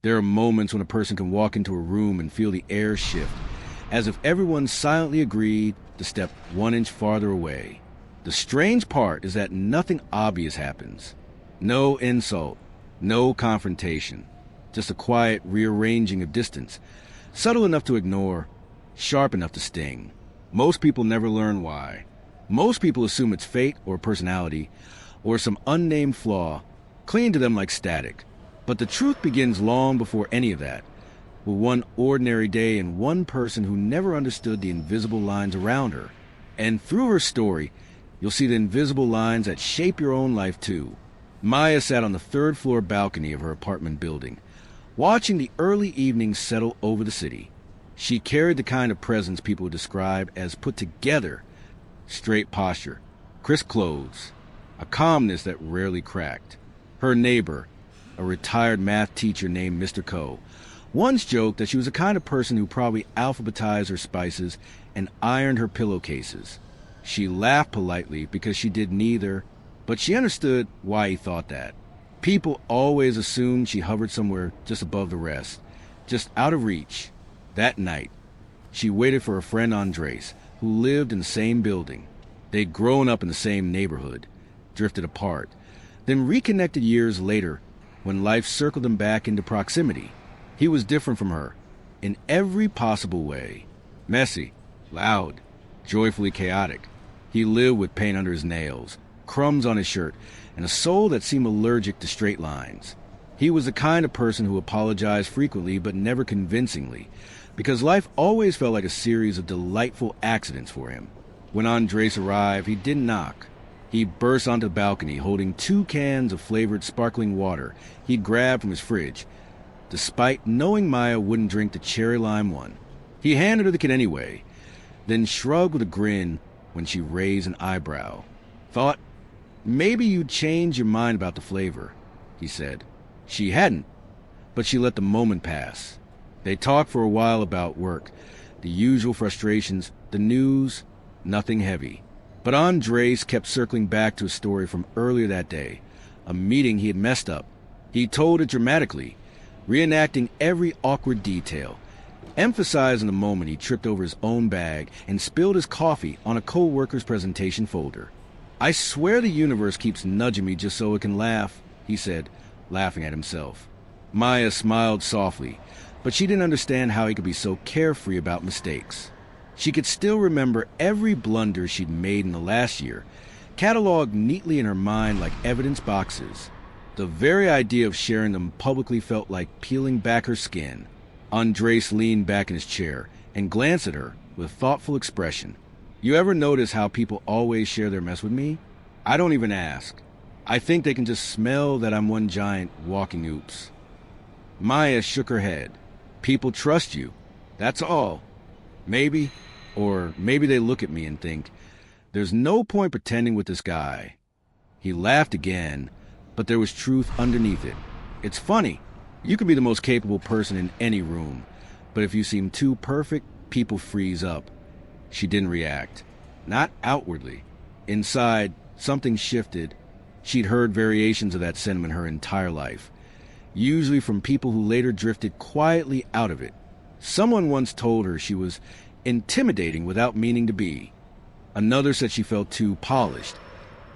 There are moments when a person can walk into a room and feel the air shift, as if everyone silently agreed to step 1 inch farther away. The strange part is that nothing obvious happens. No insult, no confrontation, just a quiet rearranging of distance, subtle enough to ignore, sharp enough to sting. Most people never learn why. Most people assume it's fate or personality or some unnamed flaw, clinging to them like static. But the truth begins long before any of that, with one ordinary day and one person who never understood the invisible lines around her. And through her story, you'll see the invisible lines that shape your own life too. Maya sat on the 3rd floor balcony of her apartment building, watching the early evenings settle over the city. She carried the kind of presence people would describe as put together: straight posture, crisp clothes, a calmness that rarely cracked. Her neighbor, a retired math teacher named Mr. Coe, once joked that she was the kind of person who probably alphabetized her spices and ironed her pillowcases. She laughed politely because she did neither, but she understood why he thought that. People always assumed she hovered somewhere just above the rest, just out of reach. That night, she waited for her friend Andrés, who lived in the same building. They'd grown up in the same neighborhood, drifted apart, then reconnected years later when life circled them back into proximity. He was different from her, in every possible way. Messy, loud, joyfully chaotic. He lived with paint under his nails, crumbs on his shirt, and a soul that seemed allergic to straight lines. He was the kind of person who apologized frequently but never convincingly, because life always felt like a series of delightful accidents for him. When Andrés arrived, he didn't knock. He burst onto the balcony holding 2 cans of flavored sparkling water he'd grabbed from his fridge, despite knowing Maya wouldn't drink the cherry lime one. He handed her the kid anyway, then shrugged with a grin when she raised an eyebrow. "Thought maybe you'd change your mind about the flavor," he said. She hadn't, but she let the moment pass. They talked for a while about work, the usual frustrations, the news, nothing heavy. But Andrés kept circling back to a story from earlier that day, a meeting he had messed up. He told it dramatically, reenacting every awkward detail, emphasizing the moment he tripped over his own bag and spilled his coffee on a co-worker's presentation folder. "I swear the universe keeps nudging me just so it can laugh," he said, laughing at himself. Maya smiled softly, but she didn't understand how he could be so carefree about mistakes. She could still remember every blunder she'd made in the last year, cataloged neatly in her mind like evidence boxes. The very idea of sharing them publicly felt like peeling back her skin. Andrés leaned back in his chair and glanced at her with thoughtful expression. "You ever notice how people always share their mess with me? I don't even ask. I think they can just smell that I'm one giant walking oops." Maya shook her head. "People trust you. That's all. Maybe, or maybe they look at me and think, there's no point pretending with this guy." He laughed again, but there was truth underneath it. "It's funny. You can be the most capable person in any room, but if you seem too perfect, people freeze up." She didn't react. Not outwardly. Inside, something shifted. She'd heard variations of that sentiment her entire life, usually from people who later drifted quietly out of it. Someone once told her she was intimidating without meaning to be. Another said she felt too polished,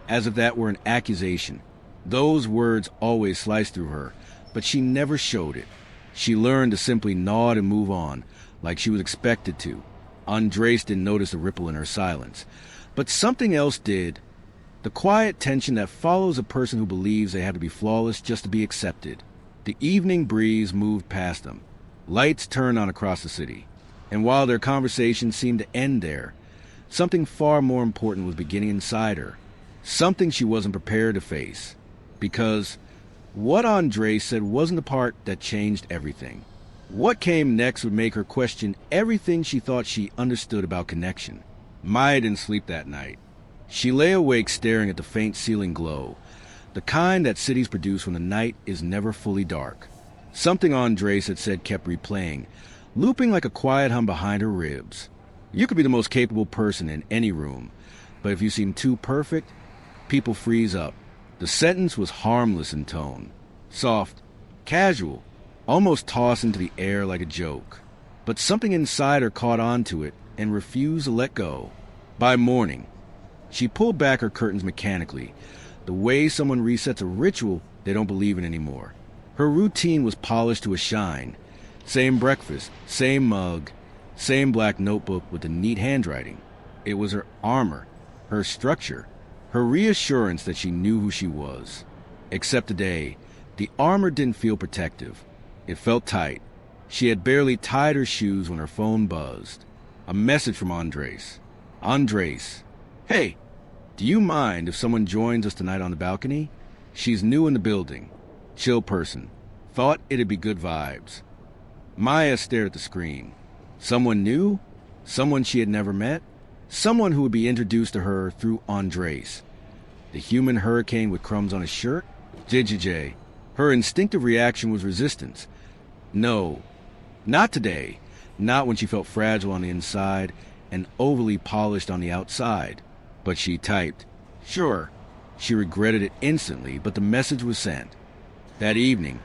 as if that were an accusation. Those words always sliced through her, but she never showed it. She learned to simply nod and move on, like she was expected to. Andrés didn't notice the ripple in her silence, but something else did. The quiet tension that follows a person who believes they have to be flawless just to be accepted. The evening breeze moved past them. Lights turned on across the city. And while their conversation seemed to end there, something far more important was beginning inside her. Something she wasn't prepared to face. Because what Andrés said wasn't the part that changed everything. What came next would make her question everything she thought she understood about connection. Maya didn't sleep that night. She lay awake staring at the faint ceiling glow, the kind that cities produce when the night is never fully dark. Something Andrés had said kept replaying, looping like a quiet hum behind her ribs. "You could be the most capable person in any room, but if you seem too perfect, people freeze up." The sentence was harmless in tone, soft, casual, almost tossed into the air like a joke. But something inside her caught on to it and refused to let go. By morning, she pulled back her curtains mechanically, the way someone resets a ritual they don't believe in anymore. Her routine was polished to a shine. Same breakfast, same mug, same black notebook with the neat handwriting. It was her armor, her structure, her reassurance that she knew who she was. Except today, the armor didn't feel protective. It felt tight. She had barely tied her shoes when her phone buzzed. A message from Andrés. Andrés. Hey, do you mind if someone joins us tonight on the balcony? She's new in the building. Chill person. Thought it'd be good vibes. Maya stared at the screen. Someone new? Someone she had never met? Someone who would be introduced to her through Andrés. The human hurricane with crumbs on his shirt? JJJ. Her instinctive reaction was resistance. No, not today. Not when she felt fragile on the inside and overly polished on the outside. But she typed, sure. She regretted it instantly, but the message was sent. That evening,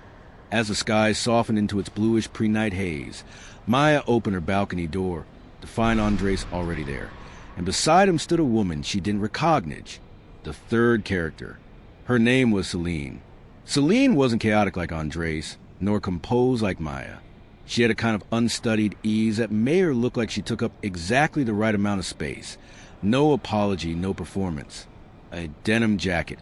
as the sky softened into its bluish pre-night haze, Maya opened her balcony door to find Andrés already there. And beside him stood a woman she didn't recognize, the third character. Her name was Celine. Celine wasn't chaotic like Andrés, nor composed like Maya. She had a kind of unstudied ease that made her look like she took up exactly the right amount of space. No apology, no performance. A denim jacket,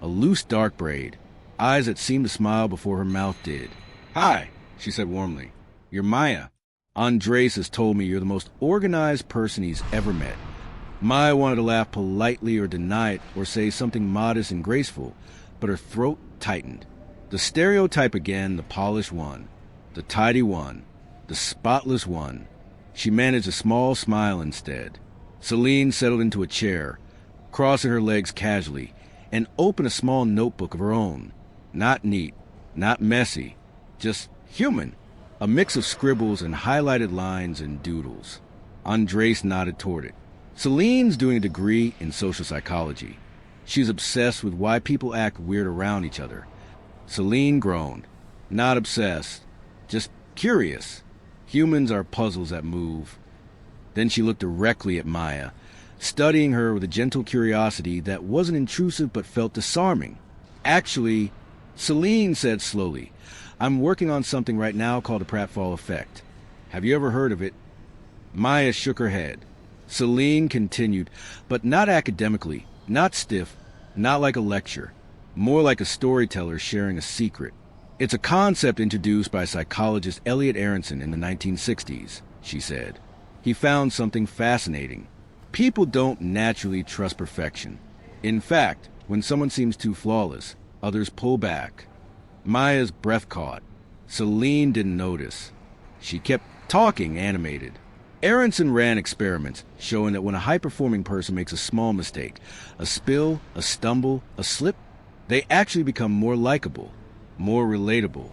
a loose dark braid, eyes that seemed to smile before her mouth did. Hi, she said warmly. You're Maya. Andrés has told me you're the most organized person he's ever met. Maya wanted to laugh politely or deny it or say something modest and graceful, but her throat tightened. The stereotype again, the polished one, the tidy one, the spotless one. She managed a small smile instead. Celine settled into a chair, crossing her legs casually, and opened a small notebook of her own. Not neat, not messy, just human. A mix of scribbles and highlighted lines and doodles. Andrés nodded toward it. Celine's doing a degree in social psychology. She's obsessed with why people act weird around each other. Celine groaned. Not obsessed, just curious. Humans are puzzles that move. Then she looked directly at Maya, studying her with a gentle curiosity that wasn't intrusive but felt disarming. Actually, Celine said slowly, I'm working on something right now called the Pratfall Effect. Have you ever heard of it? Maya shook her head. Celine continued, but not academically, not stiff, not like a lecture, more like a storyteller sharing a secret. It's a concept introduced by psychologist Elliot Aronson in the 1960s, she said. He found something fascinating. People don't naturally trust perfection. In fact, when someone seems too flawless, others pull back. Maya's breath caught. Celine didn't notice. She kept talking, animated. Aronson ran experiments showing that when a high-performing person makes a small mistake, a spill, a stumble, a slip, they actually become more likable, more relatable,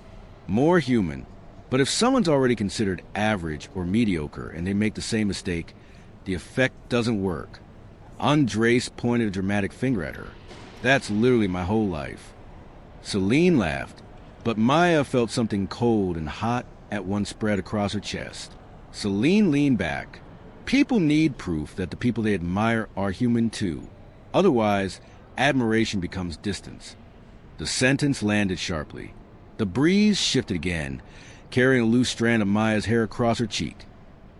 more human. But if someone's already considered average or mediocre and they make the same mistake, the effect doesn't work. Andrés pointed a dramatic finger at her. That's literally my whole life. Celine laughed, but Maya felt something cold and hot at once spread across her chest. Celine leaned back. People need proof that the people they admire are human too. Otherwise, admiration becomes distance. The sentence landed sharply. The breeze shifted again, carrying a loose strand of Maya's hair across her cheek.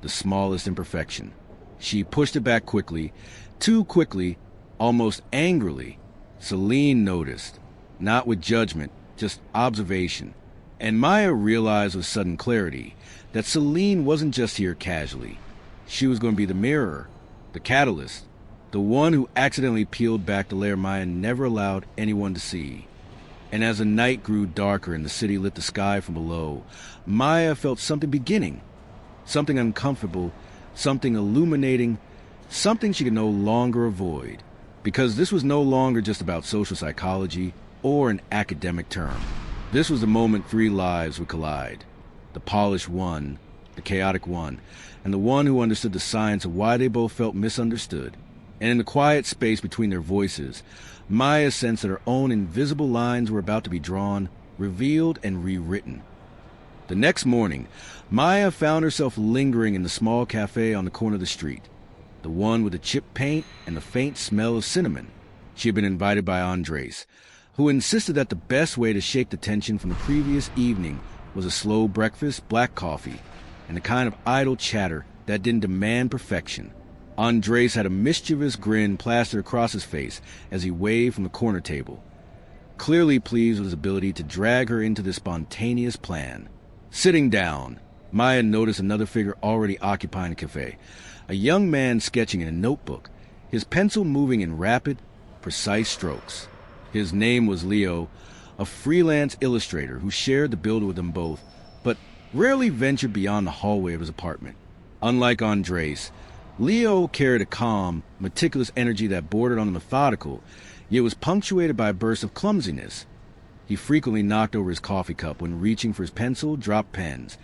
The smallest imperfection. She pushed it back quickly, too quickly, almost angrily. Celine noticed, not with judgment, just observation. And Maya realized with sudden clarity that Celine wasn't just here casually. She was going to be the mirror, the catalyst, the one who accidentally peeled back the layer Maya never allowed anyone to see. And as the night grew darker and the city lit the sky from below, Maya felt something beginning, something uncomfortable, something illuminating, something she could no longer avoid. Because this was no longer just about social psychology or an academic term. This was the moment three lives would collide. The polished one, the chaotic one, and the one who understood the science of why they both felt misunderstood. And in the quiet space between their voices, Maya sensed that her own invisible lines were about to be drawn, revealed, and rewritten. The next morning, Maya found herself lingering in the small cafe on the corner of the street, the one with the chipped paint and the faint smell of cinnamon. She had been invited by Andrés, who insisted that the best way to shake the tension from the previous evening was a slow breakfast, black coffee, and the kind of idle chatter that didn't demand perfection. Andrés had a mischievous grin plastered across his face as he waved from the corner table, clearly pleased with his ability to drag her into this spontaneous plan. Sitting down, Maya noticed another figure already occupying the cafe, a young man sketching in a notebook, his pencil moving in rapid, precise strokes. His name was Leo, a freelance illustrator who shared the building with them both, but rarely ventured beyond the hallway of his apartment. Unlike Andrés, Leo carried a calm, meticulous energy that bordered on the methodical, yet was punctuated by bursts of clumsiness. He frequently knocked over his coffee cup when reaching for his pencil, dropped pens,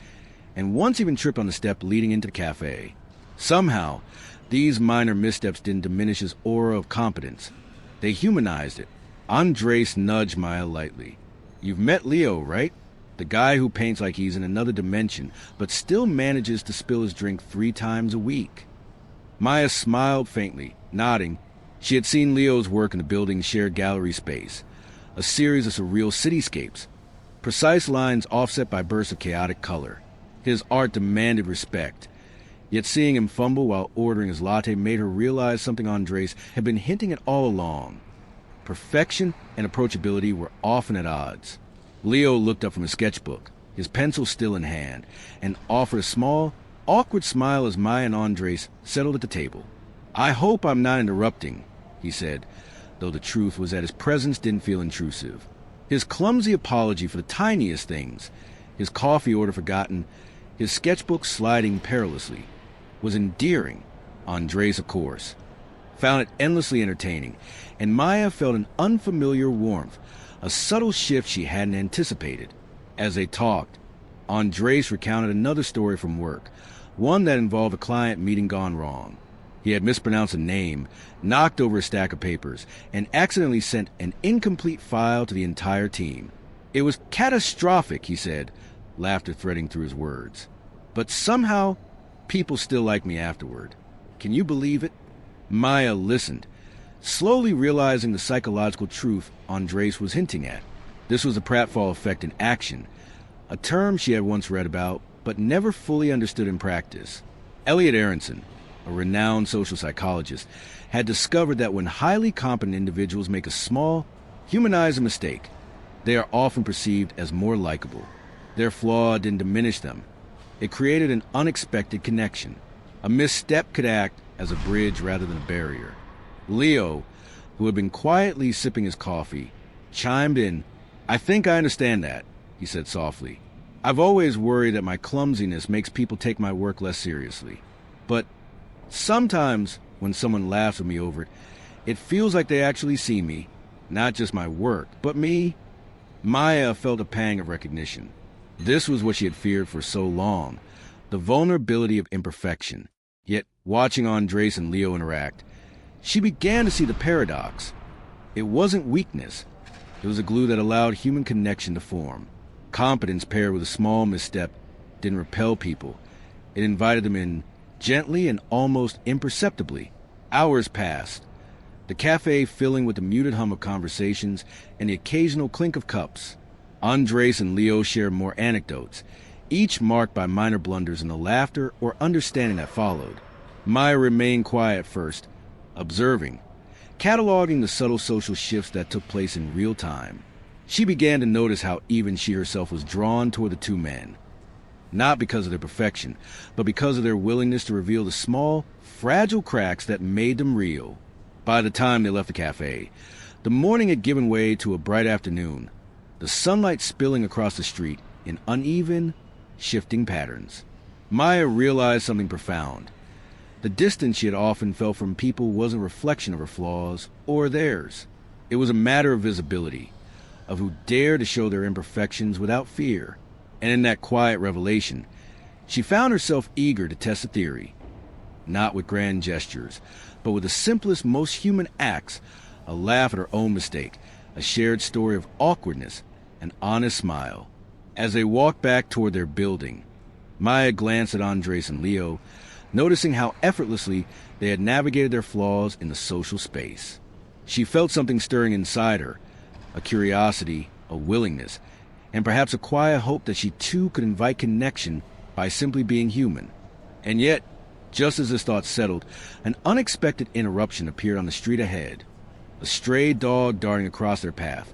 and once even tripped on the step leading into the cafe. Somehow, these minor missteps didn't diminish his aura of competence. They humanized it. Andrés nudged Maya lightly. "You've met Leo, right? The guy who paints like he's in another dimension, but still manages to spill his drink 3 times a week." Maya smiled faintly, nodding. She had seen Leo's work in the building's shared gallery space, a series of surreal cityscapes, precise lines offset by bursts of chaotic color. His art demanded respect, yet seeing him fumble while ordering his latte made her realize something Andrés had been hinting at all along. Perfection and approachability were often at odds. Leo looked up from his sketchbook, his pencil still in hand, and offered a small, awkward smile as Maya and Andrés settled at the table. "I hope I'm not interrupting," he said, though the truth was that his presence didn't feel intrusive. His clumsy apology for the tiniest things, his coffee order forgotten, his sketchbook sliding perilously, was endearing. Andrés, of course, found it endlessly entertaining, and Maya felt an unfamiliar warmth, a subtle shift she hadn't anticipated. As they talked, Andrés recounted another story from work, one that involved a client meeting gone wrong. He had mispronounced a name, knocked over a stack of papers, and accidentally sent an incomplete file to the entire team. "It was catastrophic," he said, laughter threading through his words. "But somehow, people still like me afterward. Can you believe it?" Maya listened, slowly realizing the psychological truth Andrés was hinting at. This was the Pratfall Effect in action, a term she had once read about, but never fully understood in practice. Elliot Aronson, a renowned social psychologist, had discovered that when highly competent individuals make a small, humanizing mistake, they are often perceived as more likable. Their flaw didn't diminish them. It created an unexpected connection. A misstep could act as a bridge rather than a barrier. Leo, who had been quietly sipping his coffee, chimed in. "I think I understand that," he said softly. "I've always worried that my clumsiness makes people take my work less seriously. But sometimes, when someone laughs at me over it, it feels like they actually see me, not just my work, but me." Maya felt a pang of recognition. This was what she had feared for so long, the vulnerability of imperfection. Yet, watching Andrés and Leo interact, she began to see the paradox. It wasn't weakness. It was a glue that allowed human connection to form. Competence paired with a small misstep didn't repel people. It invited them in gently and almost imperceptibly. Hours passed, the cafe filling with the muted hum of conversations and the occasional clink of cups. Andrés and Leo shared more anecdotes, each marked by minor blunders in the laughter or understanding that followed. Maya remained quiet at first, observing, cataloging the subtle social shifts that took place in real time. She began to notice how even she herself was drawn toward the two men, not because of their perfection, but because of their willingness to reveal the small, fragile cracks that made them real. By the time they left the cafe, the morning had given way to a bright afternoon, the sunlight spilling across the street in uneven, shifting patterns. Maya realized something profound. The distance she had often felt from people wasn't a reflection of her flaws or theirs. It was a matter of visibility, of who dared to show their imperfections without fear. And in that quiet revelation, she found herself eager to test the theory. Not with grand gestures, but with the simplest, most human acts, a laugh at her own mistake, a shared story of awkwardness, an honest smile. As they walked back toward their building, Maya glanced at Andrés and Leo, noticing how effortlessly they had navigated their flaws in the social space. She felt something stirring inside her, a curiosity, a willingness, and perhaps a quiet hope that she too could invite connection by simply being human. And yet, just as this thought settled, an unexpected interruption appeared on the street ahead. A stray dog darting across their path,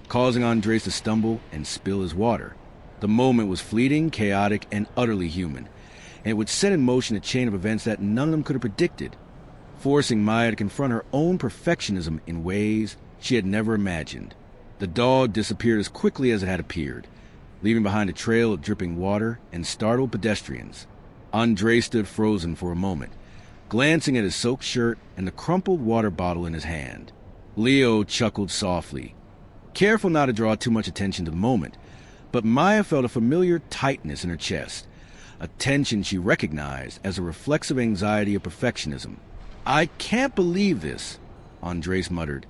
causing Andrés to stumble and spill his water. The moment was fleeting, chaotic, and utterly human, and it would set in motion a chain of events that none of them could have predicted, forcing Maya to confront her own perfectionism in ways she had never imagined. The dog disappeared as quickly as it had appeared, leaving behind a trail of dripping water and startled pedestrians. Andrés stood frozen for a moment, glancing at his soaked shirt and the crumpled water bottle in his hand. Leo chuckled softly, careful not to draw too much attention to the moment, but Maya felt a familiar tightness in her chest, a tension she recognized as a reflexive anxiety of perfectionism. "I can't believe this," Andrés muttered,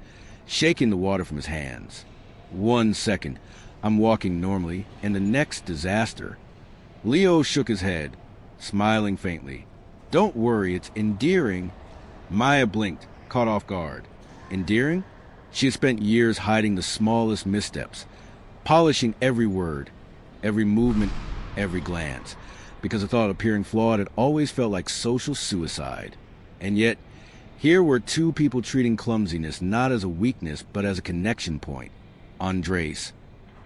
shaking the water from his hands. "1 second, I'm walking normally, and the next disaster." Leo shook his head, smiling faintly. "Don't worry, it's endearing." Maya blinked, caught off guard. Endearing? She had spent years hiding the smallest missteps, polishing every word, every movement, every glance, because the thought of appearing flawed had always felt like social suicide. And yet, here were two people treating clumsiness not as a weakness but as a connection point. Andrés,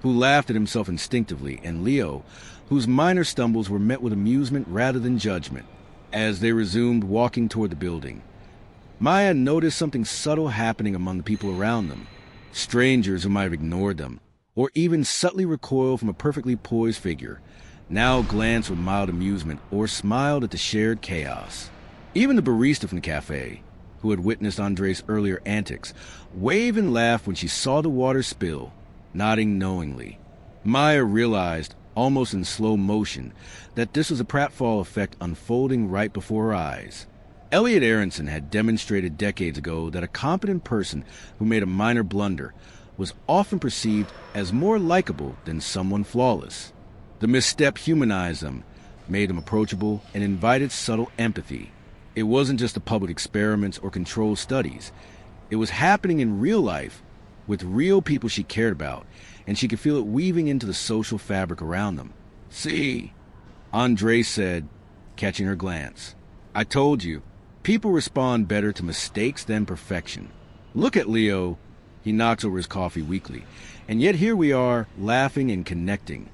who laughed at himself instinctively, and Leo, whose minor stumbles were met with amusement rather than judgment. As they resumed walking toward the building, Maya noticed something subtle happening among the people around them. Strangers who might have ignored them, or even subtly recoiled from a perfectly poised figure, now glanced with mild amusement or smiled at the shared chaos. Even the barista from the cafe, who had witnessed Andrés' earlier antics, waved and laughed when she saw the water spill, nodding knowingly. Maya realized, almost in slow motion, that this was a Pratfall Effect unfolding right before her eyes. Elliot Aronson had demonstrated decades ago that a competent person who made a minor blunder was often perceived as more likable than someone flawless. The misstep humanized them, made them approachable, and invited subtle empathy. It wasn't just the public experiments or controlled studies. It was happening in real life, with real people she cared about, and she could feel it weaving into the social fabric around them. "See," Andrés said, catching her glance. "I told you, people respond better to mistakes than perfection. Look at Leo." He knocks over his coffee weakly. "And yet here we are, laughing and connecting."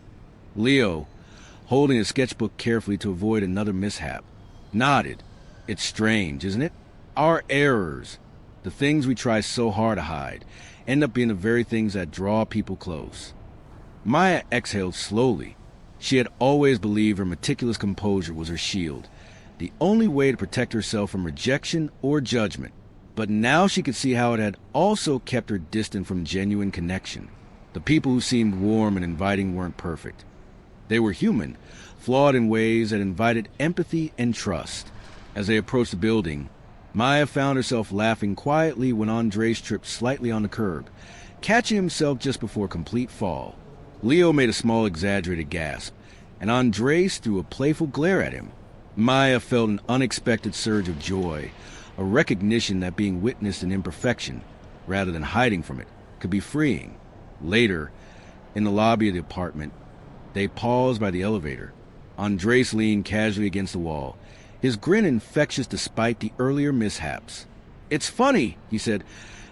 Leo, holding his sketchbook carefully to avoid another mishap, nodded. "It's strange, isn't it? Our errors, the things we try so hard to hide, end up being the very things that draw people close." Maya exhaled slowly. She had always believed her meticulous composure was her shield, the only way to protect herself from rejection or judgment. But now she could see how it had also kept her distant from genuine connection. The people who seemed warm and inviting weren't perfect. They were human, flawed in ways that invited empathy and trust. As they approached the building, Maya found herself laughing quietly when Andrés tripped slightly on the curb, catching himself just before complete fall. Leo made a small exaggerated gasp, and Andrés threw a playful glare at him. Maya felt an unexpected surge of joy, a recognition that being witnessed in imperfection, rather than hiding from it, could be freeing. Later, in the lobby of the apartment, they paused by the elevator. Andrés leaned casually against the wall, his grin infectious despite the earlier mishaps. "It's funny," he said,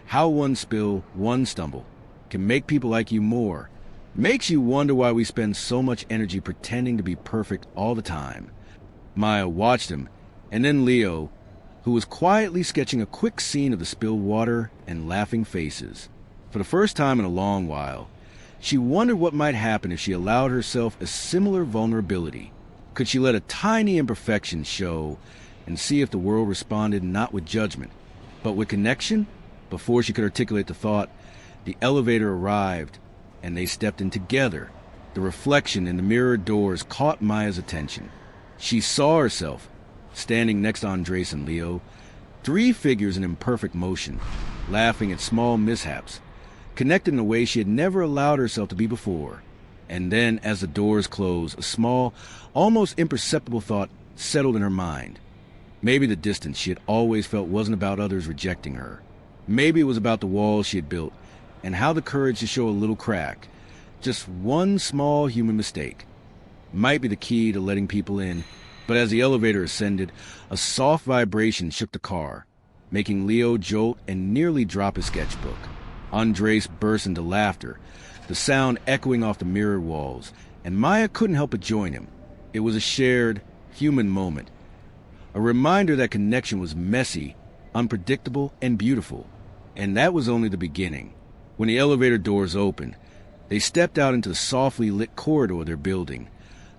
"how one spill, one stumble, can make people like you more. Makes you wonder why we spend so much energy pretending to be perfect all the time." Maya watched him, and then Leo, who was quietly sketching a quick scene of the spilled water and laughing faces. For the first time in a long while, she wondered what might happen if she allowed herself a similar vulnerability. Could she let a tiny imperfection show and see if the world responded not with judgment, but with connection? Before she could articulate the thought, the elevator arrived, and they stepped in together. The reflection in the mirrored doors caught Maya's attention. She saw herself, standing next to Andrés and Leo, three figures in imperfect motion, laughing at small mishaps, connected in a way she had never allowed herself to be before. And then, as the doors closed, a small, almost imperceptible thought settled in her mind. Maybe the distance she had always felt wasn't about others rejecting her. Maybe it was about the walls she had built, and how the courage to show a little crack, just one small human mistake, might be the key to letting people in. But as the elevator ascended, a soft vibration shook the car, making Leo jolt and nearly drop his sketchbook. Andrés burst into laughter, the sound echoing off the mirrored walls, and Maya couldn't help but join him. It was a shared, human moment, a reminder that connection was messy, unpredictable, and beautiful. And that was only the beginning. When the elevator doors opened, they stepped out into the softly lit corridor of their building,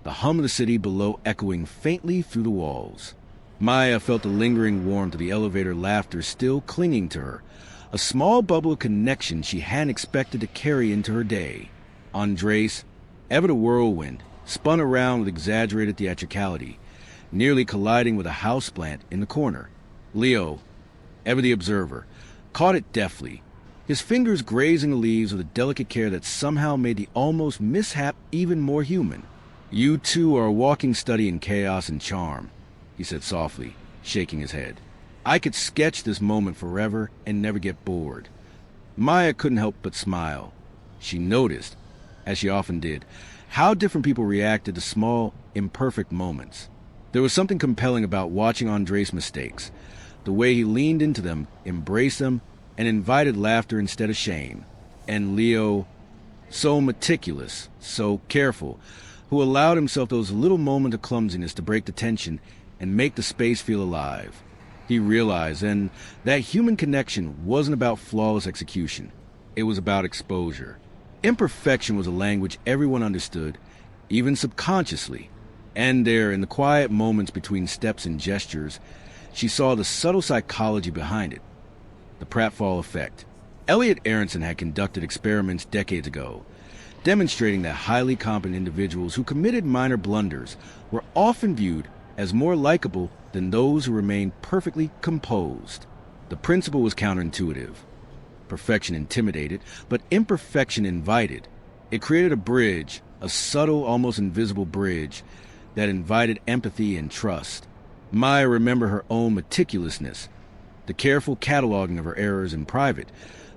the hum of the city below echoing faintly through the walls. Maya felt the lingering warmth of the elevator laughter still clinging to her, a small bubble of connection she hadn't expected to carry into her day. Andrés, ever the whirlwind, spun around with exaggerated theatricality, nearly colliding with a houseplant in the corner. Leo, ever the observer, caught it deftly, his fingers grazing the leaves with a delicate care that somehow made the almost mishap even more human. "You two are a walking study in chaos and charm," he said softly, shaking his head. "I could sketch this moment forever and never get bored." Maya couldn't help but smile. She noticed, as she often did, how different people reacted to small, imperfect moments. There was something compelling about watching Andrés' mistakes, the way he leaned into them, embraced them, and invited laughter instead of shame. And Leo, so meticulous, so careful, who allowed himself those little moments of clumsiness to break the tension and make the space feel alive. He realized then that human connection wasn't about flawless execution. It was about exposure. Imperfection was a language everyone understood, even subconsciously. And there, in the quiet moments between steps and gestures, she saw the subtle psychology behind it. The Pratfall Effect. Elliot Aronson had conducted experiments decades ago, demonstrating that highly competent individuals who committed minor blunders were often viewed as more likable than those who remained perfectly composed. The principle was counterintuitive. Perfection intimidated, but imperfection invited. It created a bridge, a subtle, almost invisible bridge, that invited empathy and trust. Maya remembered her own meticulousness, the careful cataloging of her errors in private,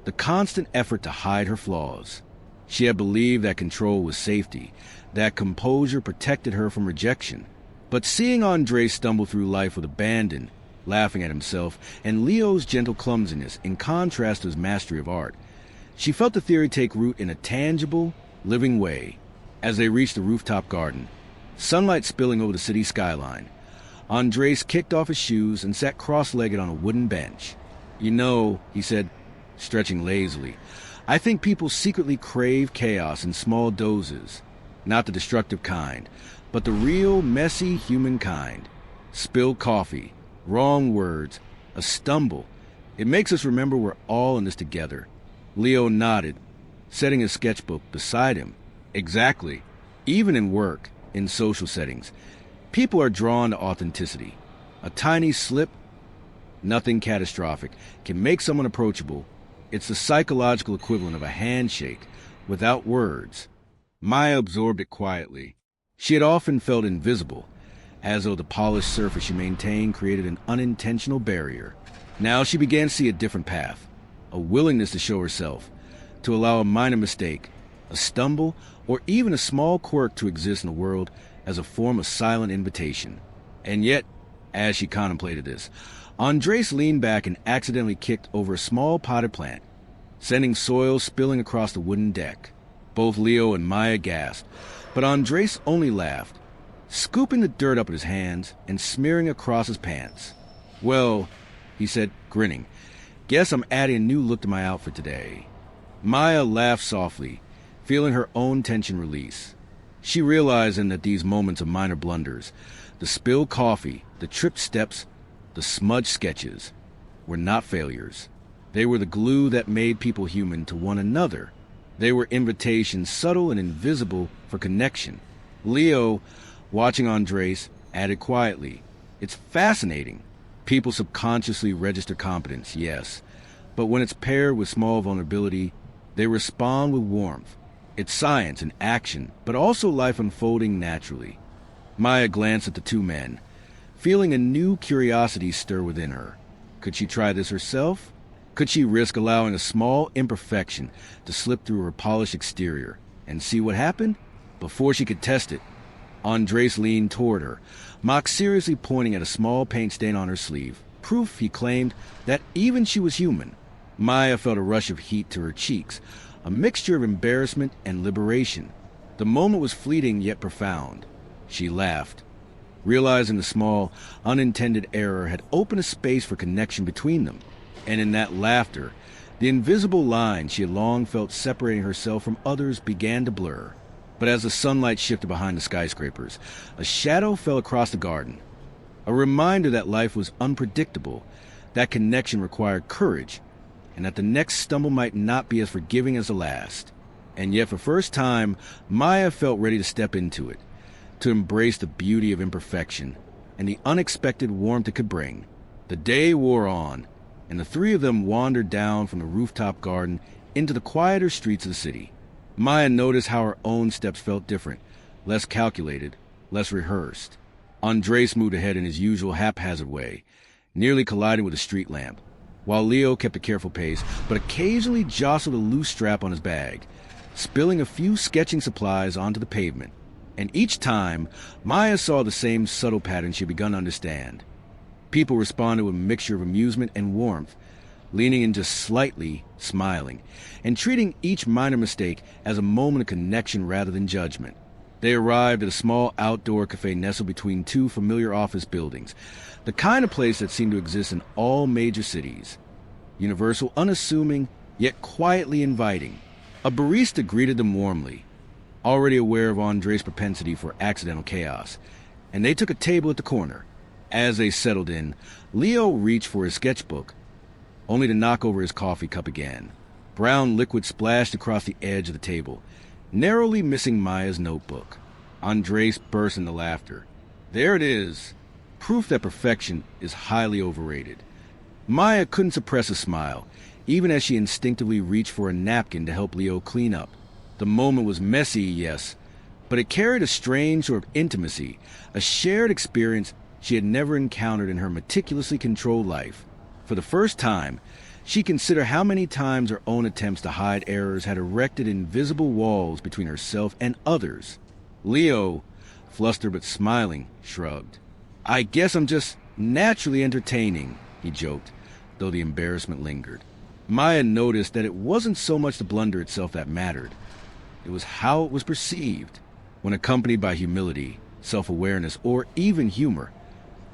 the constant effort to hide her flaws. She had believed that control was safety, that composure protected her from rejection. But seeing Andrés stumble through life with abandon, laughing at himself, and Leo's gentle clumsiness in contrast to his mastery of art, she felt the theory take root in a tangible, living way. As they reached the rooftop garden, sunlight spilling over the city skyline, Andrés kicked off his shoes and sat cross-legged on a wooden bench. "You know," he said, stretching lazily, "I think people secretly crave chaos in small doses. Not the destructive kind, but the real, messy human kind. Spilled coffee, wrong words, a stumble. It makes us remember we're all in this together." Leo nodded, setting his sketchbook beside him. "Exactly. Even in work, in social settings, people are drawn to authenticity. A tiny slip, nothing catastrophic, can make someone approachable. It's the psychological equivalent of a handshake, without words." Maya absorbed it quietly. She had often felt invisible, as though the polished surface she maintained created an unintentional barrier. Now she began to see a different path, a willingness to show herself, to allow a minor mistake, a stumble, or even a small quirk to exist in the world as a form of silent invitation. And yet, as she contemplated this, Andrés leaned back and accidentally kicked over a small potted plant, sending soil spilling across the wooden deck. Both Leo and Maya gasped, but Andrés only laughed, scooping the dirt up with his hands and smearing across his pants. "Well," he said, grinning, "guess I'm adding a new look to my outfit today." Maya laughed softly, feeling her own tension release. She realized then that these moments of minor blunders, the spilled coffee, the tripped steps, the smudged sketches, were not failures. They were the glue that made people human to one another. They were invitations, subtle and invisible, for connection. Leo, watching Andrés, added quietly, "It's fascinating. People subconsciously register competence, yes, but when it's paired with small vulnerability, they respond with warmth. It's science and action, but also life unfolding naturally. Maya glanced at the two men, feeling a new curiosity stir within her. Could she try this herself? Could she risk allowing a small imperfection to slip through her polished exterior and see what happened? Before she could test it, Andrés leaned toward her, mock seriously pointing at a small paint stain on her sleeve, proof, he claimed, that even she was human. Maya felt a rush of heat to her cheeks, a mixture of embarrassment and liberation. The moment was fleeting yet profound. She laughed, realizing the small, unintended error had opened a space for connection between them. And in that laughter, the invisible line she had long felt separating herself from others began to blur. But as the sunlight shifted behind the skyscrapers, a shadow fell across the garden. A reminder that life was unpredictable, that connection required courage, and that the next stumble might not be as forgiving as the last. And yet for the first time, Maya felt ready to step into it, to embrace the beauty of imperfection and the unexpected warmth it could bring. The day wore on, and the three of them wandered down from the rooftop garden into the quieter streets of the city. Maya noticed how her own steps felt different, less calculated, less rehearsed. Andrés moved ahead in his usual haphazard way, nearly colliding with a street lamp, while Leo kept a careful pace, but occasionally jostled a loose strap on his bag, spilling a few sketching supplies onto the pavement. And each time, Maya saw the same subtle pattern she had begun to understand. People responded with a mixture of amusement and warmth, leaning in just slightly, smiling, and treating each minor mistake as a moment of connection rather than judgment. They arrived at a small outdoor cafe nestled between two familiar office buildings, the kind of place that seemed to exist in all major cities. Universal, unassuming, yet quietly inviting. A barista greeted them warmly, already aware of Andrés' propensity for accidental chaos, and they took a table at the corner. As they settled in, Leo reached for his sketchbook, only to knock over his coffee cup again. Brown liquid splashed across the edge of the table, narrowly missing Maya's notebook. Andrés burst into laughter. There it is, proof that perfection is highly overrated. Maya couldn't suppress a smile, even as she instinctively reached for a napkin to help Leo clean up. The moment was messy, yes, but it carried a strange sort of intimacy, a shared experience she had never encountered in her meticulously controlled life. For the first time, she considered how many times her own attempts to hide errors had erected invisible walls between herself and others. Leo, flustered but smiling, shrugged. I guess I'm just naturally entertaining, he joked, though the embarrassment lingered. Maya noticed that it wasn't so much the blunder itself that mattered. It was how it was perceived. When accompanied by humility, self-awareness, or even humor,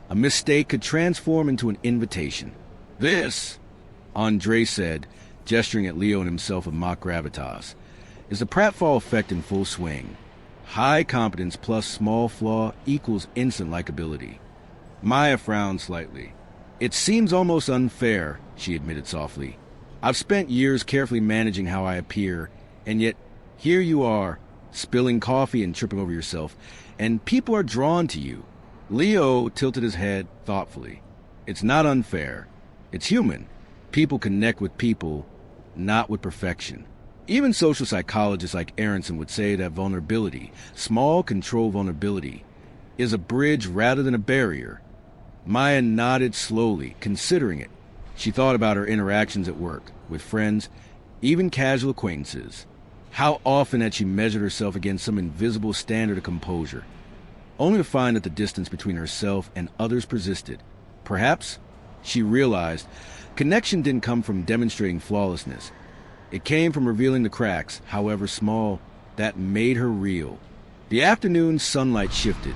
a mistake could transform into an invitation. This, Andrés said, gesturing at Leo and himself with mock gravitas, is the Pratfall Effect in full swing. High competence plus small flaw equals instant likability. Maya frowned slightly. It seems almost unfair, she admitted softly. I've spent years carefully managing how I appear, and yet here you are, spilling coffee and tripping over yourself, and people are drawn to you. Leo tilted his head thoughtfully. It's not unfair. It's human. People connect with people, not with perfection. Even social psychologists like Aronson would say that vulnerability, small controlled vulnerability, is a bridge rather than a barrier. Maya nodded slowly, considering it. She thought about her interactions at work, with friends, even casual acquaintances. How often had she measured herself against some invisible standard of composure, only to find that the distance between herself and others persisted. Perhaps, she realized, connection didn't come from demonstrating flawlessness. It came from revealing the cracks, however small, that made her real. The afternoon sunlight shifted,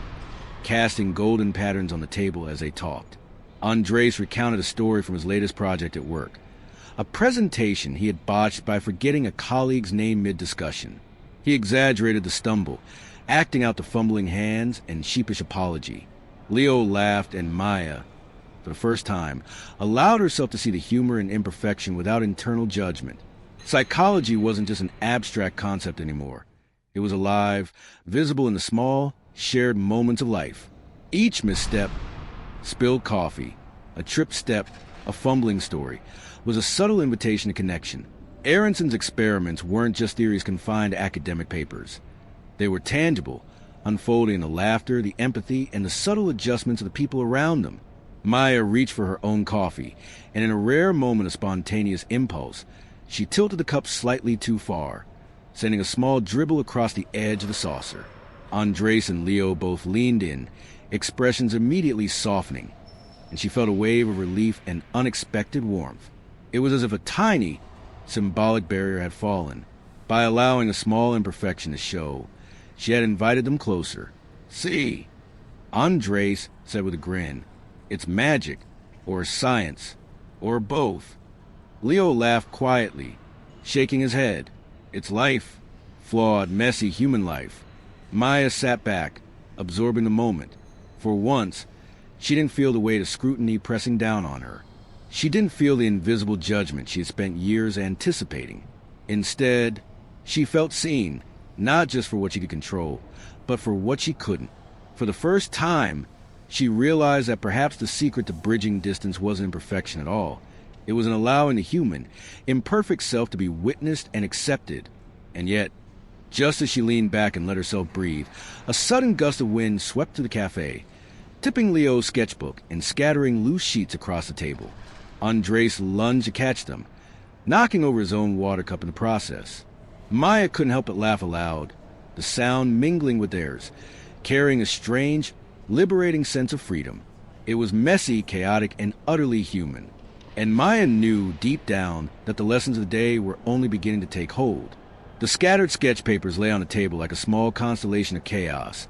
casting golden patterns on the table as they talked. Andrés recounted a story from his latest project at work, a presentation he had botched by forgetting a colleague's name mid-discussion. He exaggerated the stumble, acting out the fumbling hands and sheepish apology. Leo laughed, and Maya, for the first time, allowed herself to see the humor and imperfection without internal judgment. Psychology wasn't just an abstract concept anymore. It was alive, visible in the small, shared moments of life. Each misstep, spilled coffee, a tripped step, a fumbling story, was a subtle invitation to connection. Aronson's experiments weren't just theories confined to academic papers. They were tangible, unfolding in the laughter, the empathy, and the subtle adjustments of the people around them. Maya reached for her own coffee, and in a rare moment of spontaneous impulse, she tilted the cup slightly too far, sending a small dribble across the edge of the saucer. Andrés and Leo both leaned in, expressions immediately softening, and she felt a wave of relief and unexpected warmth. It was as if a tiny, symbolic barrier had fallen. By allowing a small imperfection to show, she had invited them closer. "See," Andrés said with a grin. "It's magic, or science, or both." Leo laughed quietly, shaking his head. "It's life. Flawed, messy human life." Maya sat back, absorbing the moment. For once, she didn't feel the weight of scrutiny pressing down on her. She didn't feel the invisible judgment she had spent years anticipating. Instead, she felt seen, not just for what she could control, but for what she couldn't. For the first time, she realized that perhaps the secret to bridging distance wasn't imperfection at all. It was in allowing the human, imperfect self to be witnessed and accepted. And yet, just as she leaned back and let herself breathe, a sudden gust of wind swept through the cafe, tipping Leo's sketchbook and scattering loose sheets across the table. Andrés lunged to catch them, knocking over his own water cup in the process. Maya couldn't help but laugh aloud, the sound mingling with theirs, carrying a strange, liberating sense of freedom. It was messy, chaotic, and utterly human. And Maya knew deep down that the lessons of the day were only beginning to take hold. The scattered sketch papers lay on the table like a small constellation of chaos,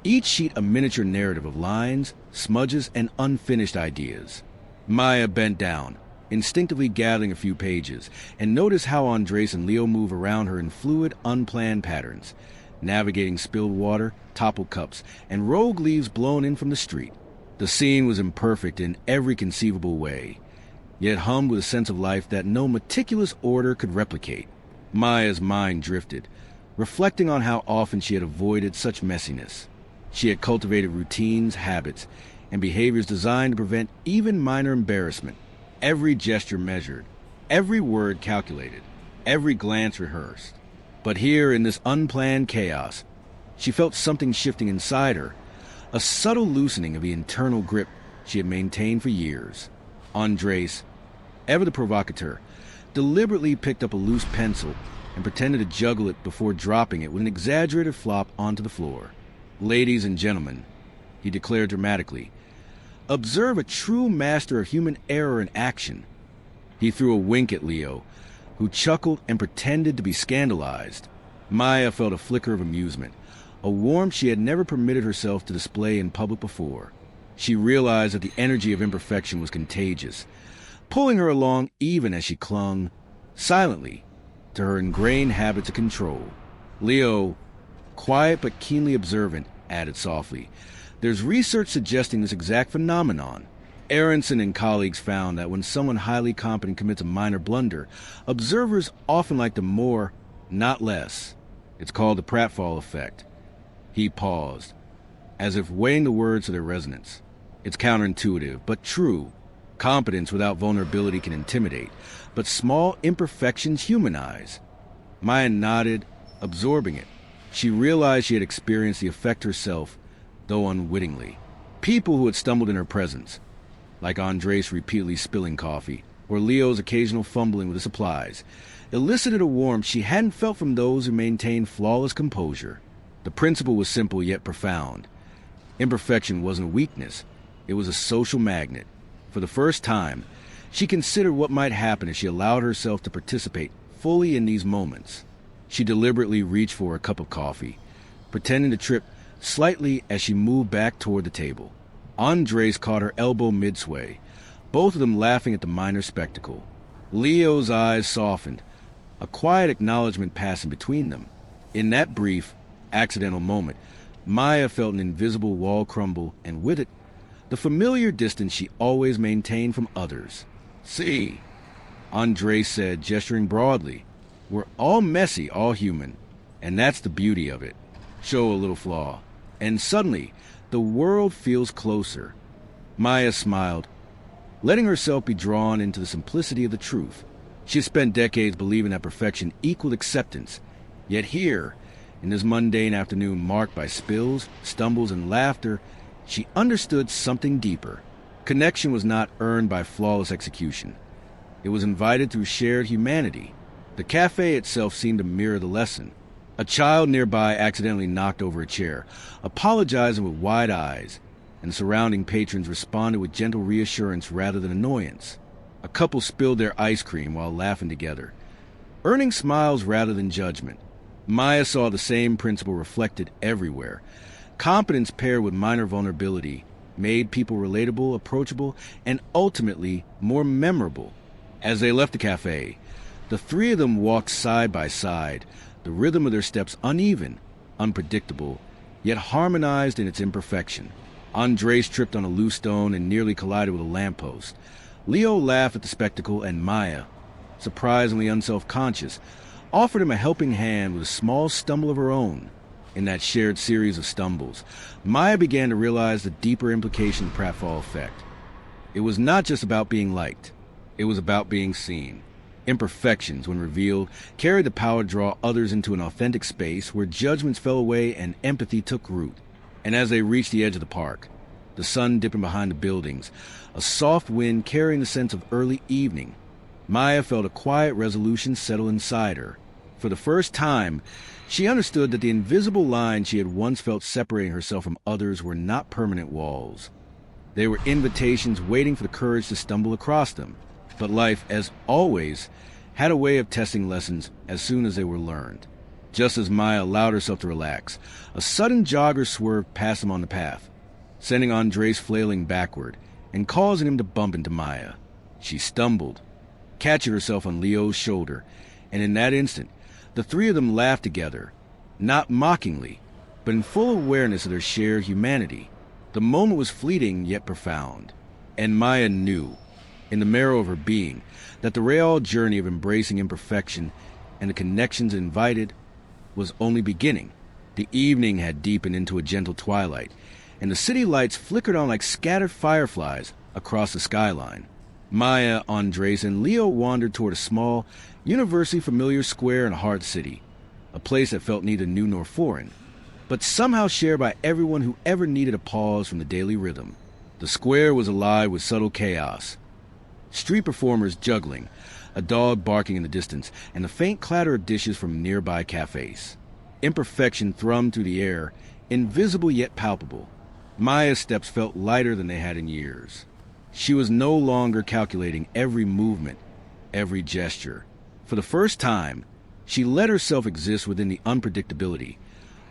each sheet a miniature narrative of lines, smudges, and unfinished ideas. Maya bent down, instinctively gathering a few pages, and noticed how Andrés and Leo move around her in fluid, unplanned patterns, navigating spilled water, toppled cups, and rogue leaves blown in from the street. The scene was imperfect in every conceivable way, yet hummed with a sense of life that no meticulous order could replicate. Maya's mind drifted, reflecting on how often she had avoided such messiness. She had cultivated routines, habits, and behaviors designed to prevent even minor embarrassment. Every gesture measured, every word calculated, every glance rehearsed. But here, in this unplanned chaos, she felt something shifting inside her, a subtle loosening of the internal grip she had maintained for years. Andrés, ever the provocateur, deliberately picked up a loose pencil and pretended to juggle it before dropping it with an exaggerated flop onto the floor. "Ladies and gentlemen," he declared dramatically, "observe a true master of human error in action." He threw a wink at Leo, who chuckled and pretended to be scandalized. Maya felt a flicker of amusement, a warmth she had never permitted herself to display in public before. She realized that the energy of imperfection was contagious, pulling her along even as she clung, silently, to her ingrained habits of control. Leo, quiet but keenly observant, added softly, "There's research suggesting this exact phenomenon. Aronson and colleagues found that when someone highly competent commits a minor blunder, observers often like them more, not less. It's called the Pratfall Effect." He paused, as if weighing the words to their resonance. "It's counterintuitive, but true. Competence without vulnerability can intimidate, but small imperfections humanize." Maya nodded, absorbing it. She realized she had experienced the effect herself, though unwittingly. People who had stumbled in her presence, like Andrés repeatedly spilling coffee, or Leo's occasional fumbling with the supplies, elicited a warmth she hadn't felt from those who maintained flawless composure. The principle was simple yet profound. Imperfection wasn't a weakness, it was a social magnet. For the first time, she considered what might happen if she allowed herself to participate fully in these moments. She deliberately reached for a cup of coffee, pretending to trip slightly as she moved back toward the table. Andrés caught her elbow mid-sway, both of them laughing at the minor spectacle. Leo's eyes softened, a quiet acknowledgement passing between them. In that brief, accidental moment, Maya felt an invisible wall crumble, and with it, the familiar distance she always maintained from others. "See," Andrés said, gesturing broadly, "we're all messy, all human, and that's the beauty of it. Show a little flaw, and suddenly, the world feels closer." Maya smiled, letting herself be drawn into the simplicity of the truth. She had spent decades believing that perfection equaled acceptance. Yet here, in this mundane afternoon marked by spills, stumbles, and laughter, she understood something deeper. Connection was not earned by flawless execution. It was invited through shared humanity. The cafe itself seemed to mirror the lesson. A child nearby accidentally knocked over a chair, apologizing with wide eyes, and surrounding patrons responded with gentle reassurance rather than annoyance. A couple spilled their ice cream while laughing together, earning smiles rather than judgment. Maya saw the same principle reflected everywhere. Competence paired with minor vulnerability made people relatable, approachable, and ultimately more memorable. As they left the cafe, the three of them walked side by side, the rhythm of their steps uneven, unpredictable, yet harmonized in its imperfection. Andrés tripped on a loose stone and nearly collided with a lamppost. Leo laughed at the spectacle, and Maya, surprisingly unself-conscious, offered him a helping hand with a small stumble of her own. In that shared series of stumbles, Maya began to realize the deeper implication of the Pratfall Effect. It was not just about being liked. It was about being seen. Imperfections, when revealed, carried the power to draw others into an authentic space where judgments fell away and empathy took root. And as they reached the edge of the park, the sun dipping behind the buildings, a soft wind carrying the sense of early evening, Maya felt a quiet resolution settle inside her. For the first time, she understood that the invisible lines she had once felt separating herself from others were not permanent walls. They were invitations waiting for the courage to stumble across them. But life, as always, had a way of testing lessons as soon as they were learned. Just as Maya allowed herself to relax, a sudden jogger swerved past them on the path, sending Andrés flailing backward and causing him to bump into Maya. She stumbled, catching herself on Leo's shoulder, and in that instant, the three of them laughed together, not mockingly, but in full awareness of their shared humanity. The moment was fleeting yet profound, and Maya knew, in the marrow of her being, that the real journey of embracing imperfection and the connections it invited was only beginning. The evening had deepened into a gentle twilight, and the city lights flickered on like scattered fireflies across the skyline. Maya, Andrés, and Leo wandered toward a small, universally familiar square in a hard city, a place that felt neither new nor foreign, but somehow shared by everyone who ever needed a pause from the daily rhythm. The square was alive with subtle chaos. Street performers juggling, a dog barking in the distance, and the faint clatter of dishes from nearby cafes. Imperfection thrummed through the air, invisible yet palpable. Maya's steps felt lighter than they had in years. She was no longer calculating every movement, every gesture. For the first time, she let herself exist within the unpredictability,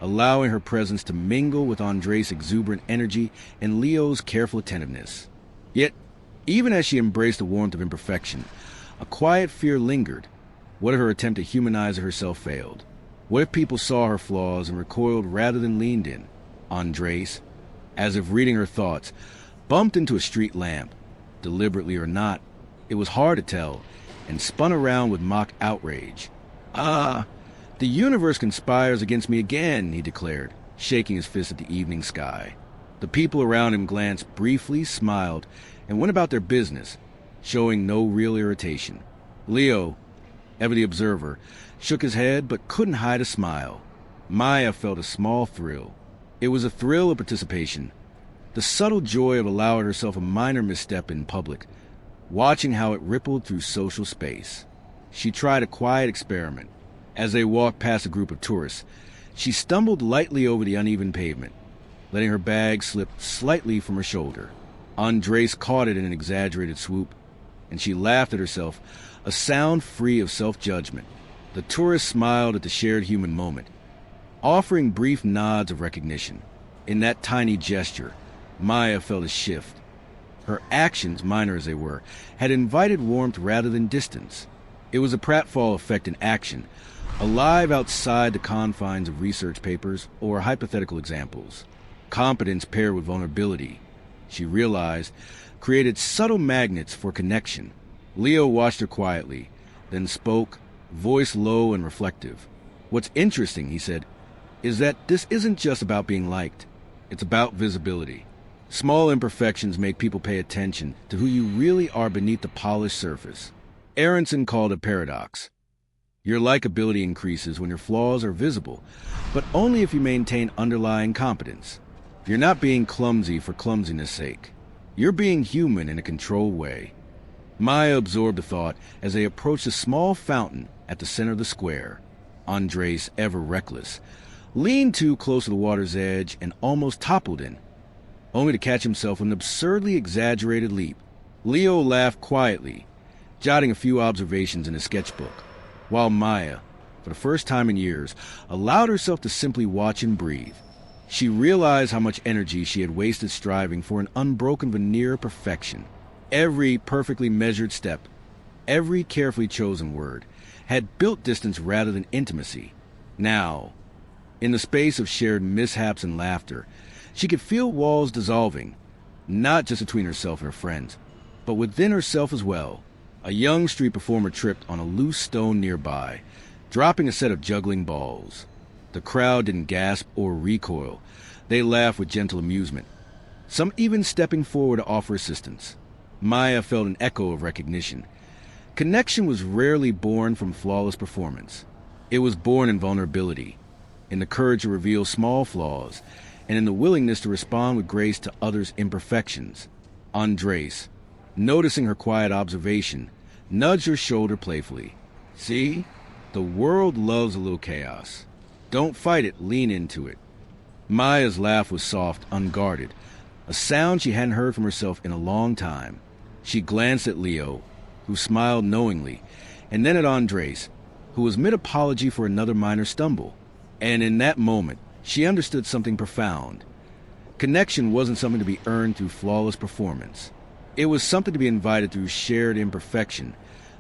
allowing her presence to mingle with Andrés' exuberant energy and Leo's careful attentiveness. Yet, even as she embraced the warmth of imperfection, a quiet fear lingered. What if her attempt to humanize herself failed? What if people saw her flaws and recoiled rather than leaned in? Andrés, as if reading her thoughts, bumped into a street lamp. Deliberately or not, it was hard to tell, and spun around with mock outrage. "Ah, the universe conspires against me again," he declared, shaking his fist at the evening sky. The people around him glanced briefly, smiled, and went about their business, showing no real irritation. Leo, ever the observer, shook his head but couldn't hide a smile. Maya felt a small thrill. It was a thrill of participation, the subtle joy of allowing herself a minor misstep in public, watching how it rippled through social space. She tried a quiet experiment. As they walked past a group of tourists, she stumbled lightly over the uneven pavement, letting her bag slip slightly from her shoulder. Andrés caught it in an exaggerated swoop, and she laughed at herself, a sound free of self-judgment. The tourist smiled at the shared human moment, offering brief nods of recognition. In that tiny gesture, Maya felt a shift. Her actions, minor as they were, had invited warmth rather than distance. It was a Pratfall Effect in action, alive outside the confines of research papers or hypothetical examples. Competence paired with vulnerability, she realized, created subtle magnets for connection. Leo watched her quietly, then spoke, voice low and reflective. "What's interesting," he said, "is that this isn't just about being liked. It's about visibility. Small imperfections make people pay attention to who you really are beneath the polished surface." Aronson called it paradox. Your likability increases when your flaws are visible, but only if you maintain underlying competence. You're not being clumsy for clumsiness' sake. You're being human in a controlled way. Maya absorbed the thought as they approached a small fountain at the center of the square. Andrés, ever reckless, leaned too close to the water's edge and almost toppled in, only to catch himself with an absurdly exaggerated leap. Leo laughed quietly, jotting a few observations in his sketchbook, while Maya, for the first time in years, allowed herself to simply watch and breathe. She realized how much energy she had wasted striving for an unbroken veneer of perfection. Every perfectly measured step, every carefully chosen word, had built distance rather than intimacy. Now, in the space of shared mishaps and laughter, she could feel walls dissolving, not just between herself and her friends, but within herself as well. A young street performer tripped on a loose stone nearby, dropping a set of juggling balls. The crowd didn't gasp or recoil. They laughed with gentle amusement, some even stepping forward to offer assistance. Maya felt an echo of recognition. Connection was rarely born from flawless performance. It was born in vulnerability, in the courage to reveal small flaws, and in the willingness to respond with grace to others' imperfections. Andrés, noticing her quiet observation, nudged her shoulder playfully. See? The world loves a little chaos. Don't fight it, lean into it. Maya's laugh was soft, unguarded, a sound she hadn't heard from herself in a long time. She glanced at Leo, who smiled knowingly, and then at Andrés, who was mid-apology for another minor stumble. And in that moment, she understood something profound. Connection wasn't something to be earned through flawless performance. It was something to be invited through shared imperfection,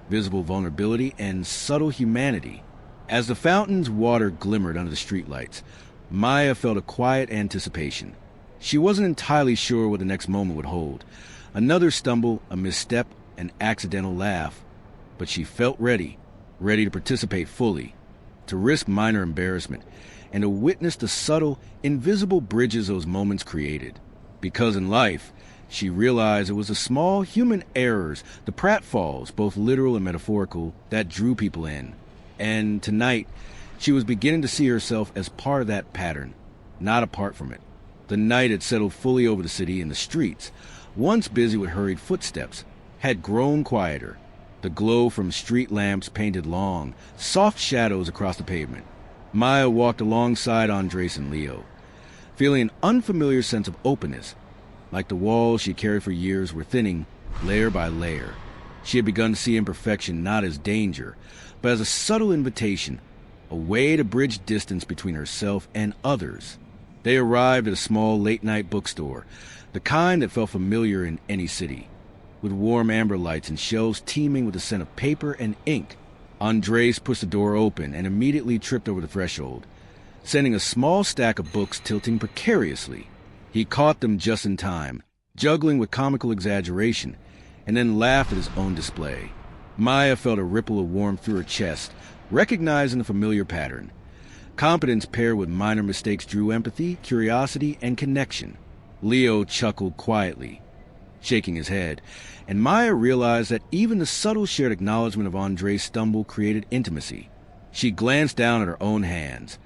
visible vulnerability, and subtle humanity. As the fountain's water glimmered under the streetlights, Maya felt a quiet anticipation. She wasn't entirely sure what the next moment would hold. Another stumble, a misstep, an accidental laugh. But she felt ready to participate fully, to risk minor embarrassment, and to witness the subtle, invisible bridges those moments created. Because in life, she realized it was the small human errors, the pratfalls, both literal and metaphorical, that drew people in. And tonight, she was beginning to see herself as part of that pattern, not apart from it. The night had settled fully over the city, and the streets, once busy with hurried footsteps, had grown quieter. The glow from street lamps painted long, soft shadows across the pavement. Maya walked alongside Andrés and Leo, feeling an unfamiliar sense of openness, like the walls she carried for years were thinning layer by layer. She had begun to see imperfection not as danger, but as a subtle invitation, a way to bridge distance between herself and others. They arrived at a small late-night bookstore, the kind that felt familiar in any city, with warm amber lights and shelves teeming with the scent of paper and ink. Andrés pushed the door open and immediately tripped over the threshold, sending a small stack of books tilting precariously. He caught them just in time, juggling with comical exaggeration, and then laughed at his own display. Maya felt a ripple of warmth through her chest, recognizing the familiar pattern. Competence paired with minor mistakes drew empathy, curiosity, and connection. Leo chuckled quietly, shaking his head, and Maya realized that even the subtle shared acknowledgement of Andrés' stumble created intimacy. She glanced down at her own hands,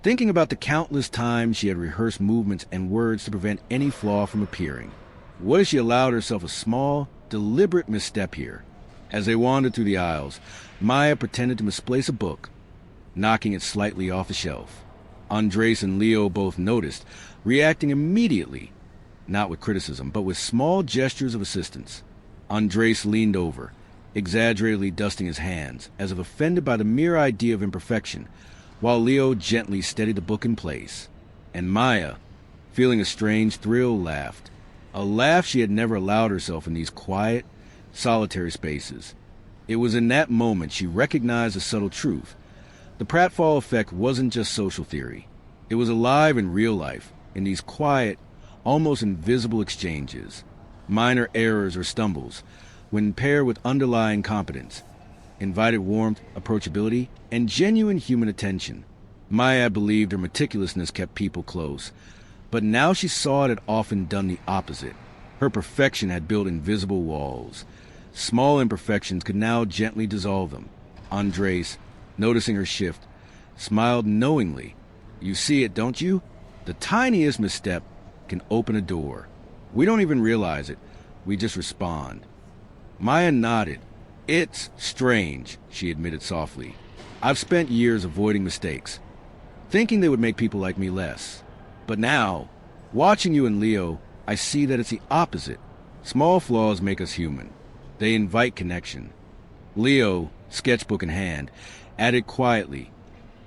thinking about the countless times she had rehearsed movements and words to prevent any flaw from appearing. What if she allowed herself a small, deliberate misstep here? As they wandered through the aisles, Maya pretended to misplace a book, knocking it slightly off the shelf. Andrés and Leo both noticed, reacting immediately, not with criticism, but with small gestures of assistance. Andrés leaned over, exaggeratedly dusting his hands, as if offended by the mere idea of imperfection, while Leo gently steadied the book in place. And Maya, feeling a strange thrill, laughed. A laugh she had never allowed herself in these quiet, solitary spaces. It was in that moment she recognized a subtle truth. The Pratfall Effect wasn't just social theory. It was alive in real life, in these quiet, almost invisible exchanges. Minor errors or stumbles, when paired with underlying competence, invited warmth, approachability, and genuine human attention. Maya believed her meticulousness kept people close, but now she saw it had often done the opposite. Her perfection had built invisible walls, Small imperfections could now gently dissolve them. Andrés, noticing her shift, smiled knowingly. You see it, don't you? The tiniest misstep can open a door. We don't even realize it. We just respond. Maya nodded. It's strange, she admitted softly. I've spent years avoiding mistakes, thinking they would make people like me less. But now, watching you and Leo, I see that it's the opposite. Small flaws make us human. They invite connection. Leo, sketchbook in hand, added quietly,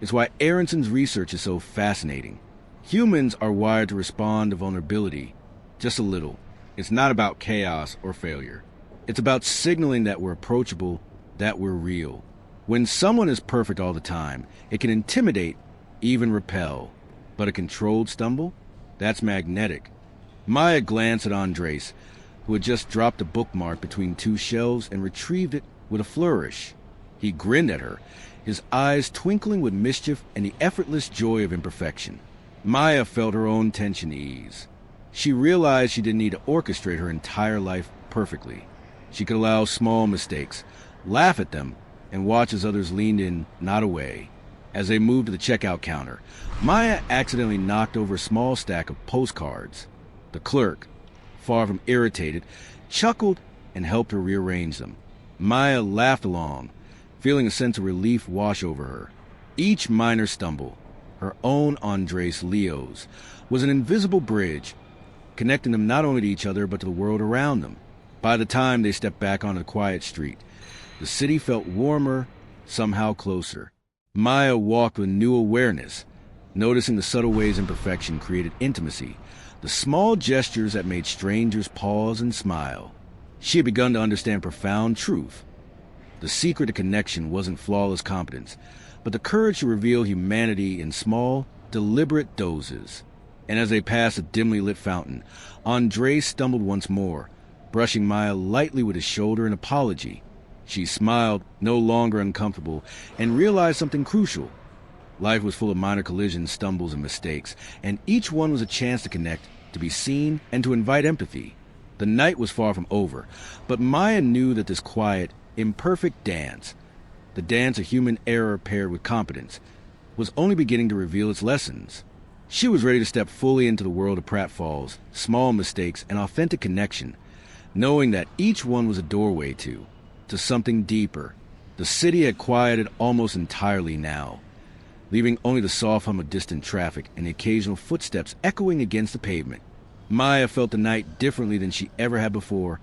"It's why Aronson's research is so fascinating. Humans are wired to respond to vulnerability, just a little. It's not about chaos or failure. It's about signaling that we're approachable, that we're real. When someone is perfect all the time, it can intimidate, even repel. But a controlled stumble? That's magnetic." Maya glanced at Andrés, who had just dropped a bookmark between two shelves and retrieved it with a flourish. He grinned at her, his eyes twinkling with mischief and the effortless joy of imperfection. Maya felt her own tension ease. She realized she didn't need to orchestrate her entire life perfectly. She could allow small mistakes, laugh at them, and watch as others leaned in, not away. As they moved to the checkout counter, Maya accidentally knocked over a small stack of postcards. The clerk, far from irritated, chuckled and helped her rearrange them. Maya laughed along, feeling a sense of relief wash over her. Each minor stumble, her own, Andrés, Leo's, was an invisible bridge, connecting them not only to each other but to the world around them. By the time they stepped back onto the quiet street, the city felt warmer, somehow closer. Maya walked with new awareness, noticing the subtle ways imperfection created intimacy, the small gestures that made strangers pause and smile. She had begun to understand profound truth. The secret to connection wasn't flawless competence, but the courage to reveal humanity in small, deliberate doses. And as they passed a dimly lit fountain, Andrés stumbled once more, brushing Maya lightly with his shoulder in apology. She smiled, no longer uncomfortable, and realized something crucial. Life was full of minor collisions, stumbles, and mistakes, and each one was a chance to connect, to be seen, and to invite empathy. The night was far from over, but Maya knew that this quiet, imperfect dance, the dance of human error paired with competence, was only beginning to reveal its lessons. She was ready to step fully into the world of pratfalls, small mistakes, and authentic connection, knowing that each one was a doorway to something deeper. The city had quieted almost entirely now, leaving only the soft hum of distant traffic and the occasional footsteps echoing against the pavement. Maya felt the night differently than she ever had before.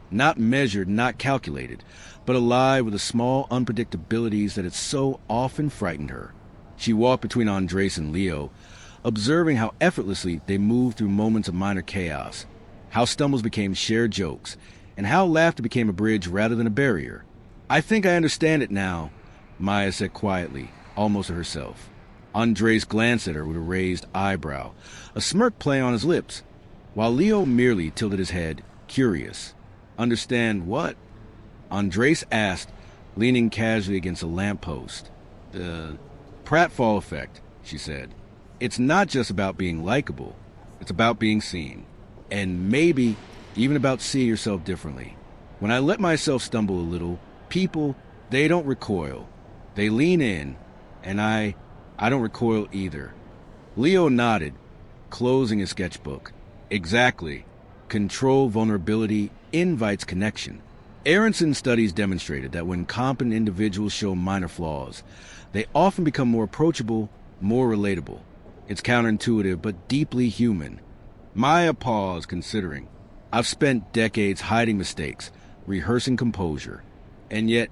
Not measured, not calculated, but alive with the small unpredictabilities that had so often frightened her. She walked between Andrés and Leo, observing how effortlessly they moved through moments of minor chaos, how stumbles became shared jokes, and how laughter became a bridge rather than a barrier. "I think I understand it now," Maya said quietly, almost to herself. Andrés glanced at her with a raised eyebrow, a smirk playing on his lips, while Leo merely tilted his head, curious. "Understand what?" Andrés asked, leaning casually against a lamppost. "The Pratfall Effect," she said. "It's not just about being likable. It's about being seen. And maybe even about seeing yourself differently. When I let myself stumble a little, people, they don't recoil. They lean in, and I don't recoil either." Leo nodded, closing his sketchbook. "Exactly. Controlled vulnerability invites connection. Aronson studies demonstrated that when competent individuals show minor flaws, they often become more approachable, more relatable. It's counterintuitive, but deeply human." Maya paused, considering. "I've spent decades hiding mistakes, rehearsing composure. And yet,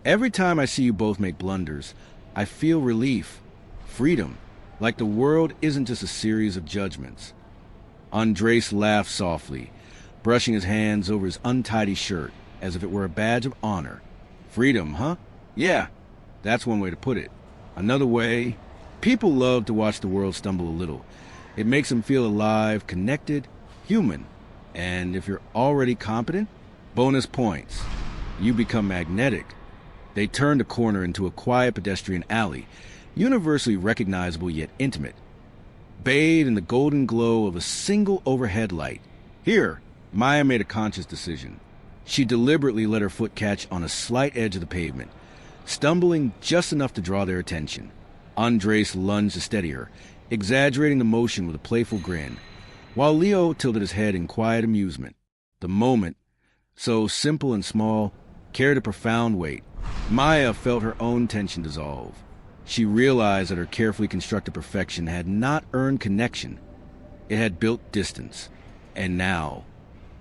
every time I see you both make blunders, I feel relief, freedom, like the world isn't just a series of judgments." Andrés laughed softly, brushing his hands over his untidy shirt as if it were a badge of honor. "Freedom, huh? Yeah, that's one way to put it. Another way, people love to watch the world stumble a little. It makes them feel alive, connected, human. And if you're already competent, bonus points. You become magnetic." They turned a corner into a quiet pedestrian alley, universally recognizable yet intimate, bathed in the golden glow of a single overhead light. Here, Maya made a conscious decision. She deliberately let her foot catch on a slight edge of the pavement, stumbling just enough to draw their attention. Andrés lunged to steady her, exaggerating the motion with a playful grin, while Leo tilted his head in quiet amusement. The moment, so simple and small, carried a profound weight. Maya felt her own tension dissolve. She realized that her carefully constructed perfection had not earned connection. It had built distance. And now,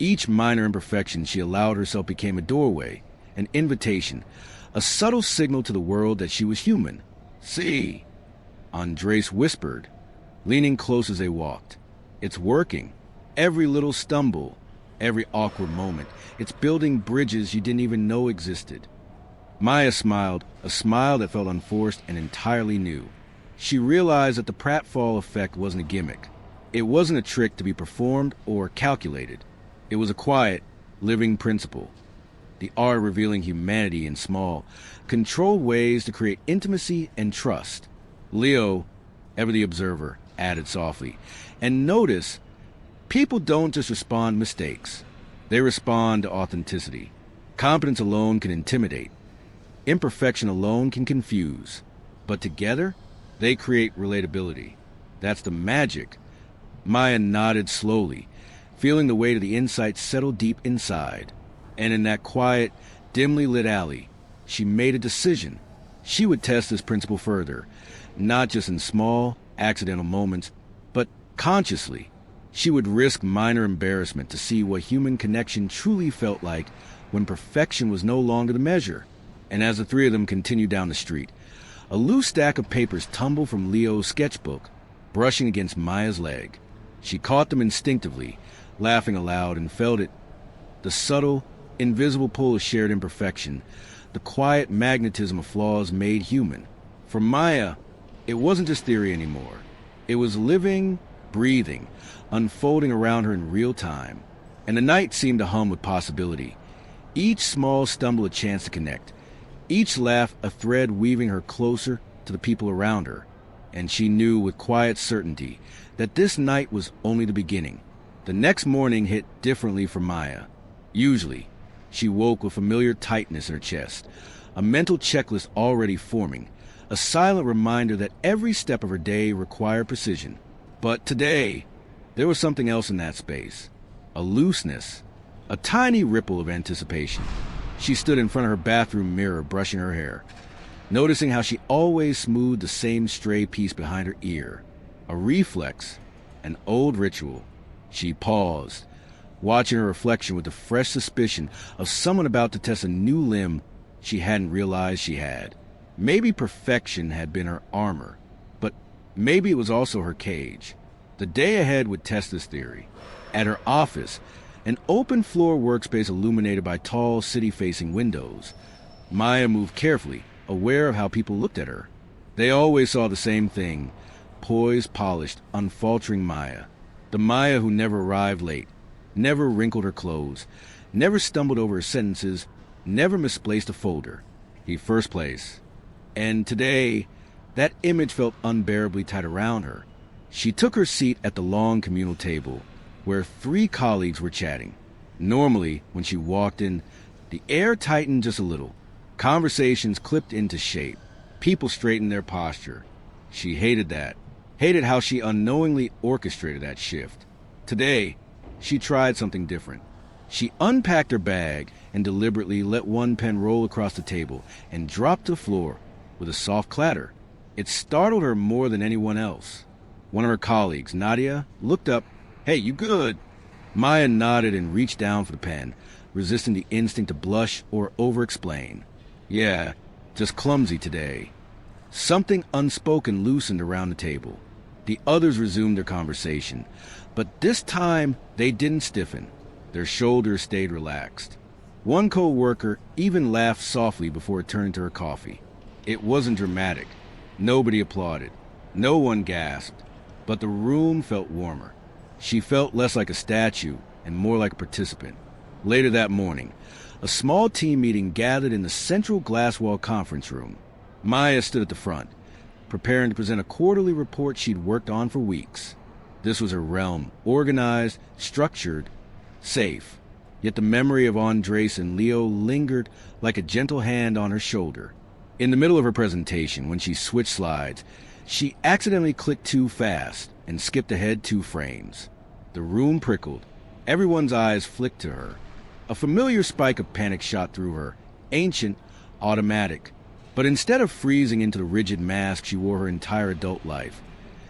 each minor imperfection she allowed herself became a doorway, an invitation, a subtle signal to the world that she was human. "See," Andrés whispered, leaning close as they walked. "It's working. Every little stumble, every awkward moment, it's building bridges you didn't even know existed." Maya smiled, a smile that felt unforced and entirely new. She realized that the Pratfall Effect wasn't a gimmick. It wasn't a trick to be performed or calculated. It was a quiet, living principle. The art revealing humanity in small, controlled ways to create intimacy and trust. Leo, ever the observer, added softly, "And notice, people don't just respond to mistakes. They respond to authenticity. Competence alone can intimidate. Imperfection alone can confuse. But together, they create relatability. That's the magic." Maya nodded slowly, feeling the weight of the insight settle deep inside. And in that quiet, dimly lit alley, she made a decision. She would test this principle further, not just in small, accidental moments, but consciously. She would risk minor embarrassment to see what human connection truly felt like when perfection was no longer the measure. And as the three of them continued down the street, a loose stack of papers tumbled from Leo's sketchbook, brushing against Maya's leg. She caught them instinctively, laughing aloud, and felt it. The subtle, invisible pull of shared imperfection, the quiet magnetism of flaws made human. For Maya, it wasn't just theory anymore. It was living, breathing, unfolding around her in real time. And the night seemed to hum with possibility. Each small stumble a chance to connect. Each laugh a thread weaving her closer to the people around her. And she knew with quiet certainty that this night was only the beginning. The next morning hit differently for Maya. Usually, she woke with familiar tightness in her chest, a mental checklist already forming, a silent reminder that every step of her day required precision. But today, there was something else in that space. A looseness, a tiny ripple of anticipation. She stood in front of her bathroom mirror, brushing her hair, noticing how she always smoothed the same stray piece behind her ear. A reflex, an old ritual. She paused, watching her reflection with the fresh suspicion of someone about to test a new limb she hadn't realized she had. Maybe perfection had been her armor, but maybe it was also her cage. The day ahead would test this theory. At her office, an open-floor workspace illuminated by tall, city-facing windows, Maya moved carefully, aware of how people looked at her. They always saw the same thing, poised, polished, unfaltering Maya. The Maya who never arrived late, never wrinkled her clothes, never stumbled over her sentences, never misplaced a folder. First place. And today, that image felt unbearably tight around her. She took her seat at the long communal table, where three colleagues were chatting. Normally, when she walked in, the air tightened just a little. Conversations clipped into shape. People straightened their posture. She hated that. Hated how she unknowingly orchestrated that shift. Today, she tried something different. She unpacked her bag and deliberately let one pen roll across the table and drop to the floor with a soft clatter. It startled her more than anyone else. One of her colleagues, Nadia, looked up. "Hey, you good?" Maya nodded and reached down for the pen, resisting the instinct to blush or over-explain. "Yeah, just clumsy today." Something unspoken loosened around the table. The others resumed their conversation, but this time they didn't stiffen. Their shoulders stayed relaxed. One co-worker even laughed softly before turning to her coffee. It wasn't dramatic. Nobody applauded. No one gasped. But the room felt warmer. She felt less like a statue and more like a participant. Later that morning, a small team meeting gathered in the central glass-wall conference room. Maya stood at the front, preparing to present a quarterly report she'd worked on for weeks. This was her realm, organized, structured, safe. Yet the memory of Andrés and Leo lingered like a gentle hand on her shoulder. In the middle of her presentation, when she switched slides, she accidentally clicked too fast and skipped ahead 2 frames. The room prickled. Everyone's eyes flicked to her. A familiar spike of panic shot through her, ancient, automatic. But instead of freezing into the rigid mask she wore her entire adult life,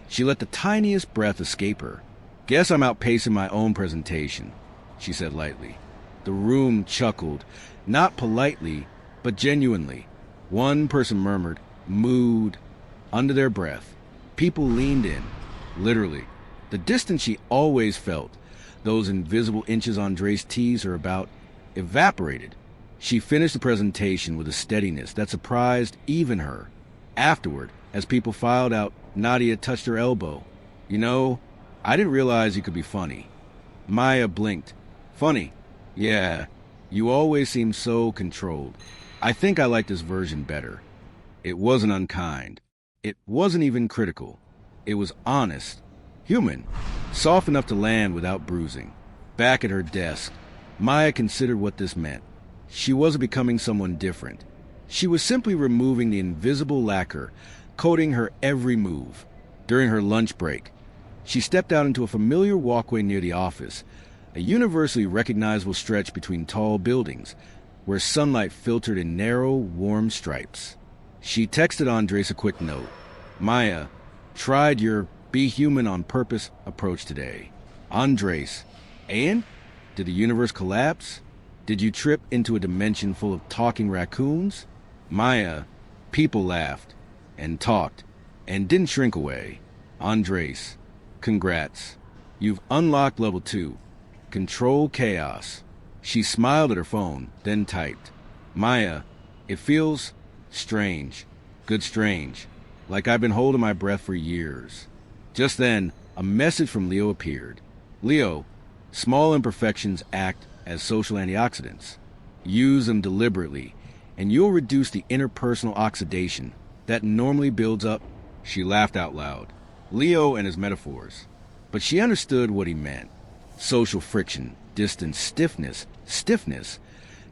she let the tiniest breath escape her. "Guess I'm outpacing my own presentation," she said lightly. The room chuckled, not politely, but genuinely. One person murmured, "Mood," under their breath. People leaned in, literally. The distance she always felt, those invisible inches Andrés teased her about, evaporated. She finished the presentation with a steadiness that surprised even her. Afterward, as people filed out, Nadia touched her elbow. "You know, I didn't realize you could be funny." Maya blinked. "Funny? Yeah, you always seem so controlled. I think I like this version better." It wasn't unkind. It wasn't even critical. It was honest, human, soft enough to land without bruising. Back at her desk, Maya considered what this meant. She wasn't becoming someone different. She was simply removing the invisible lacquer, coating her every move. During her lunch break, she stepped out into a familiar walkway near the office, a universally recognizable stretch between tall buildings, where sunlight filtered in narrow, warm stripes. She texted Andrés a quick note. "Maya, tried your be human on purpose approach today." Andrés, "And? Did the universe collapse? Did you trip into a dimension full of talking raccoons?" Maya, "People laughed, and talked, and didn't shrink away." Andrés, "Congrats. You've unlocked level 2. Control chaos." She smiled at her phone, then typed. Maya, "It feels strange. Good strange. Like I've been holding my breath for years." Just then, a message from Leo appeared. "Leo, small imperfections act as social antioxidants. Use them deliberately, and you'll reduce the interpersonal oxidation that normally builds up." She laughed out loud. Leo and his metaphors. But she understood what he meant. Social friction, distance, stiffness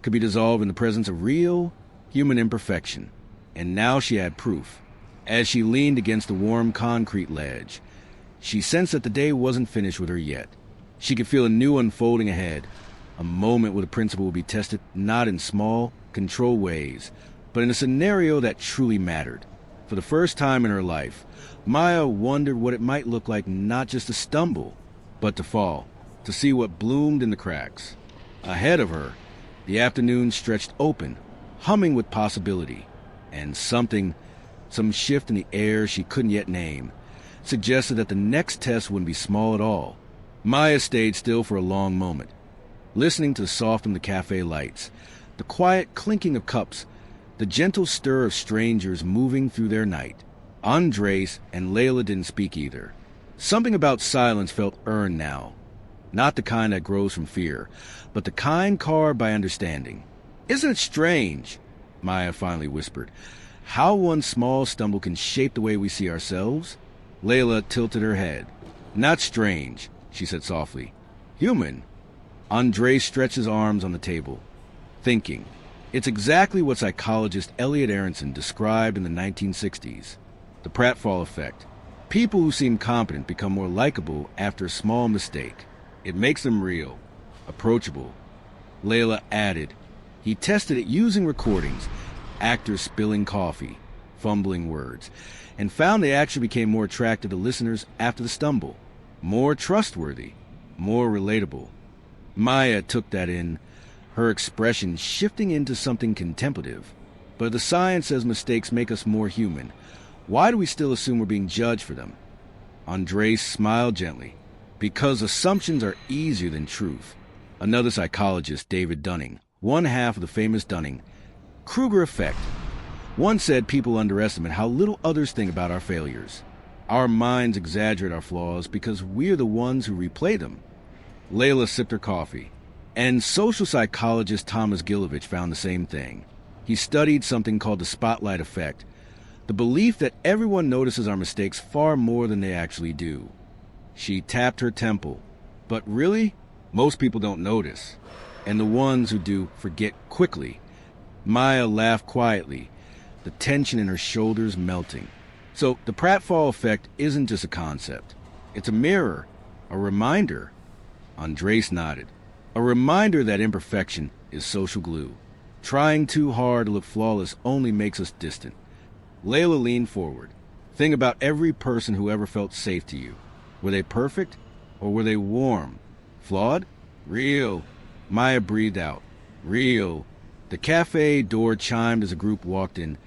could be dissolved in the presence of real human imperfection. And now she had proof. As she leaned against the warm concrete ledge, she sensed that the day wasn't finished with her yet. She could feel a new unfolding ahead, a moment where the principle would be tested not in small, controlled ways, but in a scenario that truly mattered. For the first time in her life, Maya wondered what it might look like not just to stumble, but to fall, to see what bloomed in the cracks. Ahead of her, the afternoon stretched open, humming with possibility, and some shift in the air she couldn't yet name, suggested that the next test wouldn't be small at all. Maya stayed still for a long moment, listening to the soft from the cafe lights, the quiet clinking of cups, the gentle stir of strangers moving through their night. Andrés and Layla didn't speak either. Something about silence felt earned now. Not the kind that grows from fear, but the kind carved by understanding. "Isn't it strange," Maya finally whispered, "how one small stumble can shape the way we see ourselves?" Layla tilted her head. "Not strange," she said softly. "Human." Andrés stretched his arms on the table, thinking. It's exactly what psychologist Elliot Aronson described in the 1960s. The Pratfall Effect. People who seem competent become more likable after a small mistake. It makes them real, approachable. Layla added, he tested it using recordings, actors spilling coffee, fumbling words, and found they actually became more attractive to listeners after the stumble, more trustworthy, more relatable. Maya took that in, her expression shifting into something contemplative. But the science says mistakes make us more human. Why do we still assume we're being judged for them? Andrés smiled gently. Because assumptions are easier than truth. Another psychologist, David Dunning, one half of the famous Dunning Kruger effect, once said people underestimate how little others think about our failures. Our minds exaggerate our flaws because we're the ones who replay them. Layla sipped her coffee, and social psychologist Thomas Gilovich found the same thing. He studied something called the spotlight effect, the belief that everyone notices our mistakes far more than they actually do. She tapped her temple. But really, most people don't notice. and the ones who do forget quickly. Maya laughed quietly, the tension in her shoulders melting. So the Pratfall Effect isn't just a concept. It's a mirror, a reminder. Andrés nodded. A reminder that imperfection is social glue. Trying too hard to look flawless only makes us distant. Layla leaned forward. Think about every person who ever felt safe to you. Were they perfect? Or were they warm? Flawed? Real. Maya breathed out. Real. The cafe door chimed as a group walked in,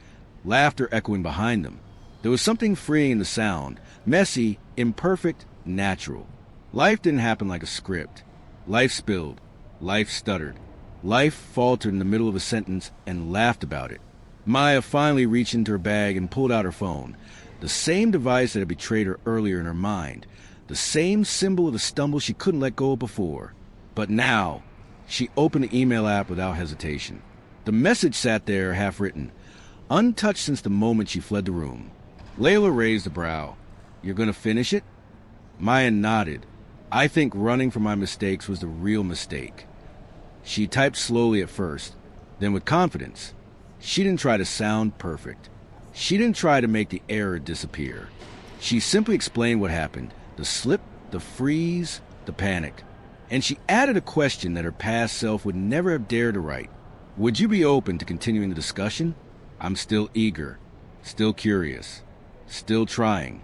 laughter echoing behind them. There was something freeing in the sound. Messy, imperfect, natural. Life didn't happen like a script. Life spilled. Life stuttered. Life faltered in the middle of a sentence and laughed about it. Maya finally reached into her bag and pulled out her phone. The same device that had betrayed her earlier in her mind. The same symbol of the stumble she couldn't let go of before. But now, she opened the email app without hesitation. The message sat there half-written, untouched since the moment she fled the room. Layla raised a brow. You're going to finish it? Maya nodded. I think running from my mistakes was the real mistake. She typed slowly at first, then with confidence. She didn't try to sound perfect. She didn't try to make the error disappear. She simply explained what happened, the slip, the freeze, the panic. And she added a question that her past self would never have dared to write. Would you be open to continuing the discussion? I'm still eager, still curious, still trying.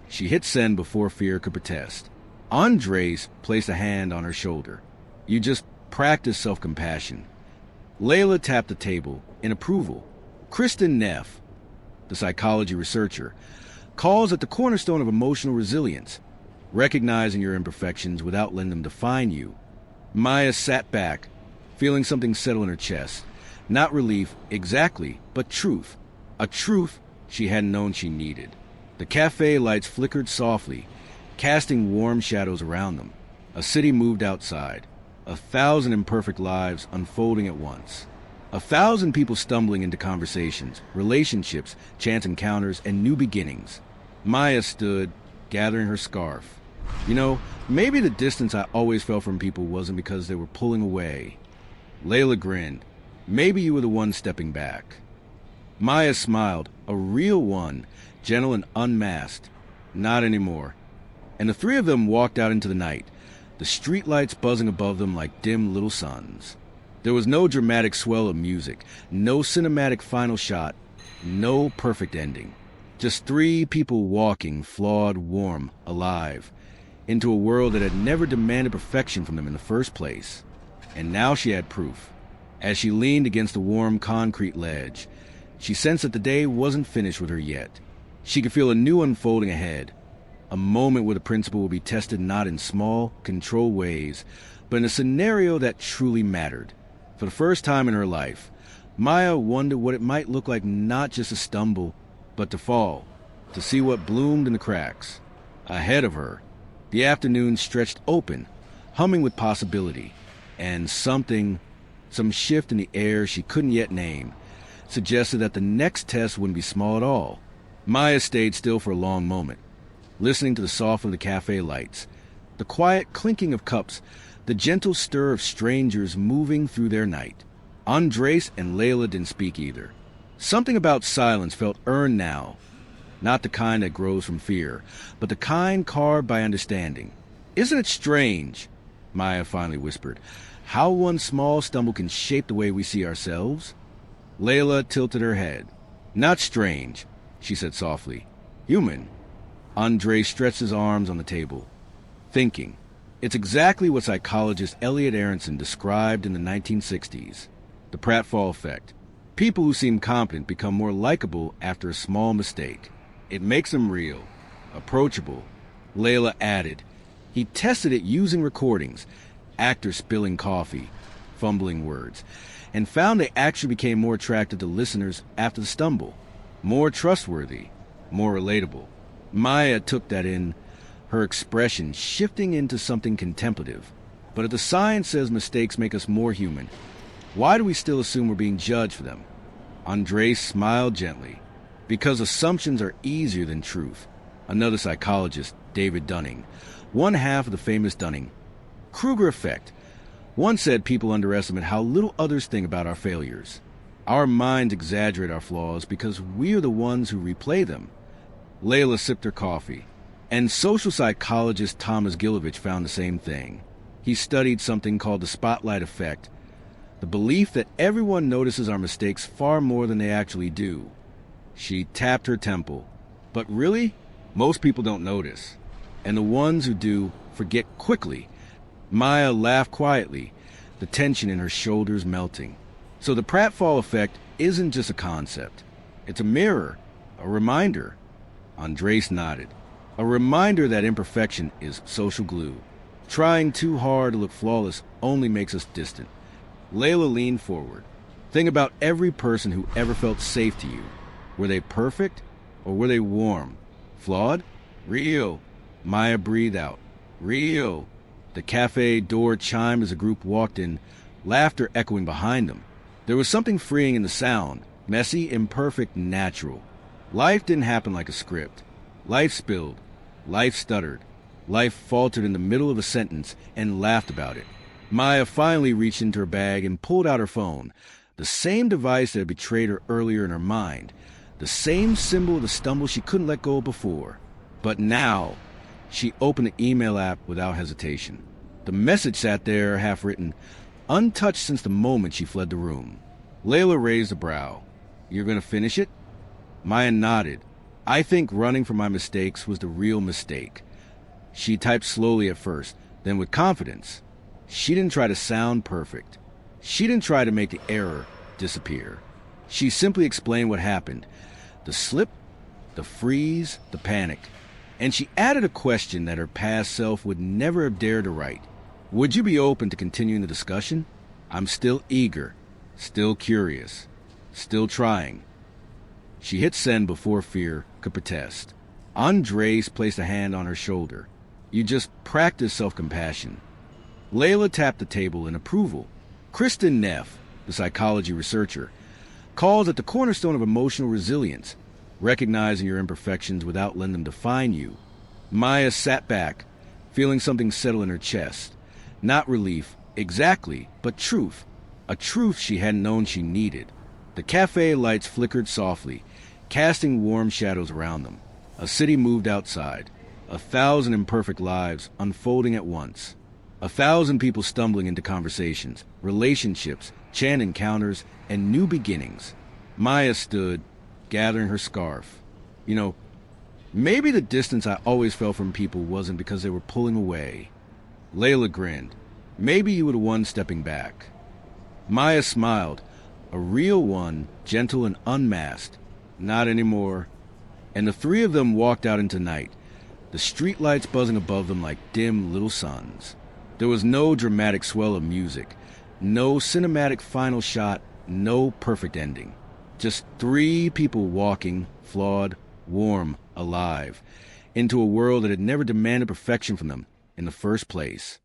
She hit send before fear could protest. Andrés placed a hand on her shoulder. You just practice self-compassion. Layla tapped the table in approval. Kristen Neff, the psychology researcher, calls it the cornerstone of emotional resilience, recognizing your imperfections without letting them define you. Maya sat back, feeling something settle in her chest. Not relief, exactly, but truth. A truth she hadn't known she needed. The cafe lights flickered softly, casting warm shadows around them. A city moved outside. 1,000 imperfect lives unfolding at once. 1,000 people stumbling into conversations, relationships, chance encounters, and new beginnings. Maya stood, gathering her scarf. You know, maybe the distance I always felt from people wasn't because they were pulling away. Layla grinned. Maybe you were the one stepping back. Maya smiled, a real one, gentle and unmasked. Not anymore. And the three of them walked out into the night, the streetlights buzzing above them like dim little suns. There was no dramatic swell of music, no cinematic final shot, no perfect ending. Just three people walking, flawed, warm, alive, into a world that had never demanded perfection from them in the first place. And now she had proof. As she leaned against the warm concrete ledge, she sensed that the day wasn't finished with her yet. She could feel a new unfolding ahead, a moment where the principle would be tested not in small, controlled ways, but in a scenario that truly mattered. For the first time in her life, Maya wondered what it might look like not just to stumble, but to fall, to see what bloomed in the cracks. Ahead of her, the afternoon stretched open, humming with possibility, and some shift in the air she couldn't yet name, suggested that the next test wouldn't be small at all. Maya stayed still for a long moment, listening to the soft of the cafe lights, the quiet clinking of cups, the gentle stir of strangers moving through their night. Andrés and Layla didn't speak either. Something about silence felt earned now, not the kind that grows from fear, but the kind carved by understanding. Isn't it strange, Maya finally whispered, how one small stumble can shape the way we see ourselves? Layla tilted her head. Not strange, she said softly. Human. Andrés stretched his arms on the table. Thinking. It's exactly what psychologist Elliot Aronson described in the 1960s. The Pratfall Effect. People who seem competent become more likable after a small mistake. It makes them real, approachable. Layla added. He tested it using recordings, actors spilling coffee, fumbling words, and found they actually became more attractive to listeners after the stumble, more trustworthy, more relatable. Maya took that in, her expression shifting into something contemplative. But if the science says mistakes make us more human, why do we still assume we're being judged for them? Andrés smiled gently. Because assumptions are easier than truth. Another psychologist, David Dunning, one half of the famous Dunning-Kruger effect, One said people underestimate how little others think about our failures. Our minds exaggerate our flaws because we are the ones who replay them. Layla sipped her coffee, and social psychologist Thomas Gilovich found the same thing. He studied something called the spotlight effect, the belief that everyone notices our mistakes far more than they actually do. She tapped her temple. But really, most people don't notice. And the ones who do forget quickly. Maya laughed quietly, the tension in her shoulders melting. So the Pratfall Effect isn't just a concept. It's a mirror, a reminder. Andrés nodded. A reminder that imperfection is social glue. Trying too hard to look flawless only makes us distant. Layla leaned forward. Think about every person who ever felt safe to you. Were they perfect, or were they warm? Flawed? Real. Maya breathed out. Real. The cafe door chimed as a group walked in, laughter echoing behind them. There was something freeing in the sound, messy, imperfect, natural. Life didn't happen like a script. Life spilled. Life stuttered. Life faltered in the middle of a sentence and laughed about it. Maya finally reached into her bag and pulled out her phone, the same device that had betrayed her earlier in her mind, the same symbol of the stumble she couldn't let go of before. But now, she opened the email app without hesitation. The message sat there, half-written, untouched since the moment she fled the room. Layla raised a brow. You're going to finish it? Maya nodded. I think running from my mistakes was the real mistake. She typed slowly at first, then with confidence. She didn't try to sound perfect. She didn't try to make the error disappear. She simply explained what happened. The slip, the freeze, the panic. And she added a question that her past self would never have dared to write. Would you be open to continuing the discussion? I'm still eager, still curious, still trying. She hit send before fear could protest. Andrés placed a hand on her shoulder. You just practice self-compassion. Layla tapped the table in approval. Kristen Neff, the psychology researcher, calls it the cornerstone of emotional resilience, recognizing your imperfections without letting them define you. Maya sat back, feeling something settle in her chest. Not relief, exactly, but truth. A truth she hadn't known she needed. The cafe lights flickered softly, casting warm shadows around them. A city moved outside. 1,000 imperfect lives unfolding at once. 1,000 people stumbling into conversations, relationships, chance encounters, and new beginnings. Maya stood, gathering her scarf. Maybe the distance I always felt from people wasn't because they were pulling away. Layla grinned. Maybe you were the one stepping back. Maya smiled, a real one, gentle and unmasked. Not anymore. And the three of them walked out into night, the streetlights buzzing above them like dim little suns. There was no dramatic swell of music, no cinematic final shot, no perfect ending. Just three people walking, flawed, warm, alive, into a world that had never demanded perfection from them in the first place.